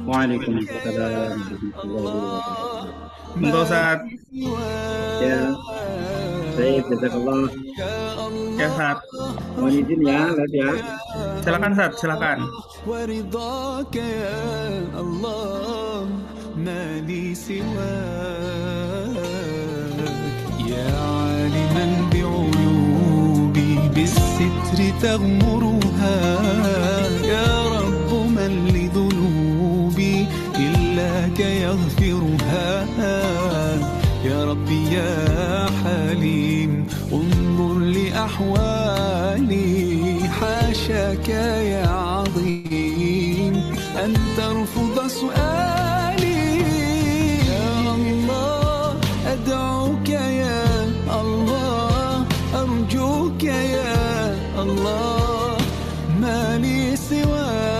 Waalaikumsalam warahmatullahi wabarakatuh. Untuk saat Ya, saya jazakallah. ya saat Mohon izin ya, Live ya. silakan saat silakan. ورضاك يا الله ما لي سواك يا عالما بعيوبي بالستر تغمرها يا رب من لذنوبي إلاك يغفرها يا ربي يا حليم انظر لأحوالي حاشاك يا عظيم أن ترفض سؤالي يا الله أدعوك يا الله أرجوك يا الله ما لي سواك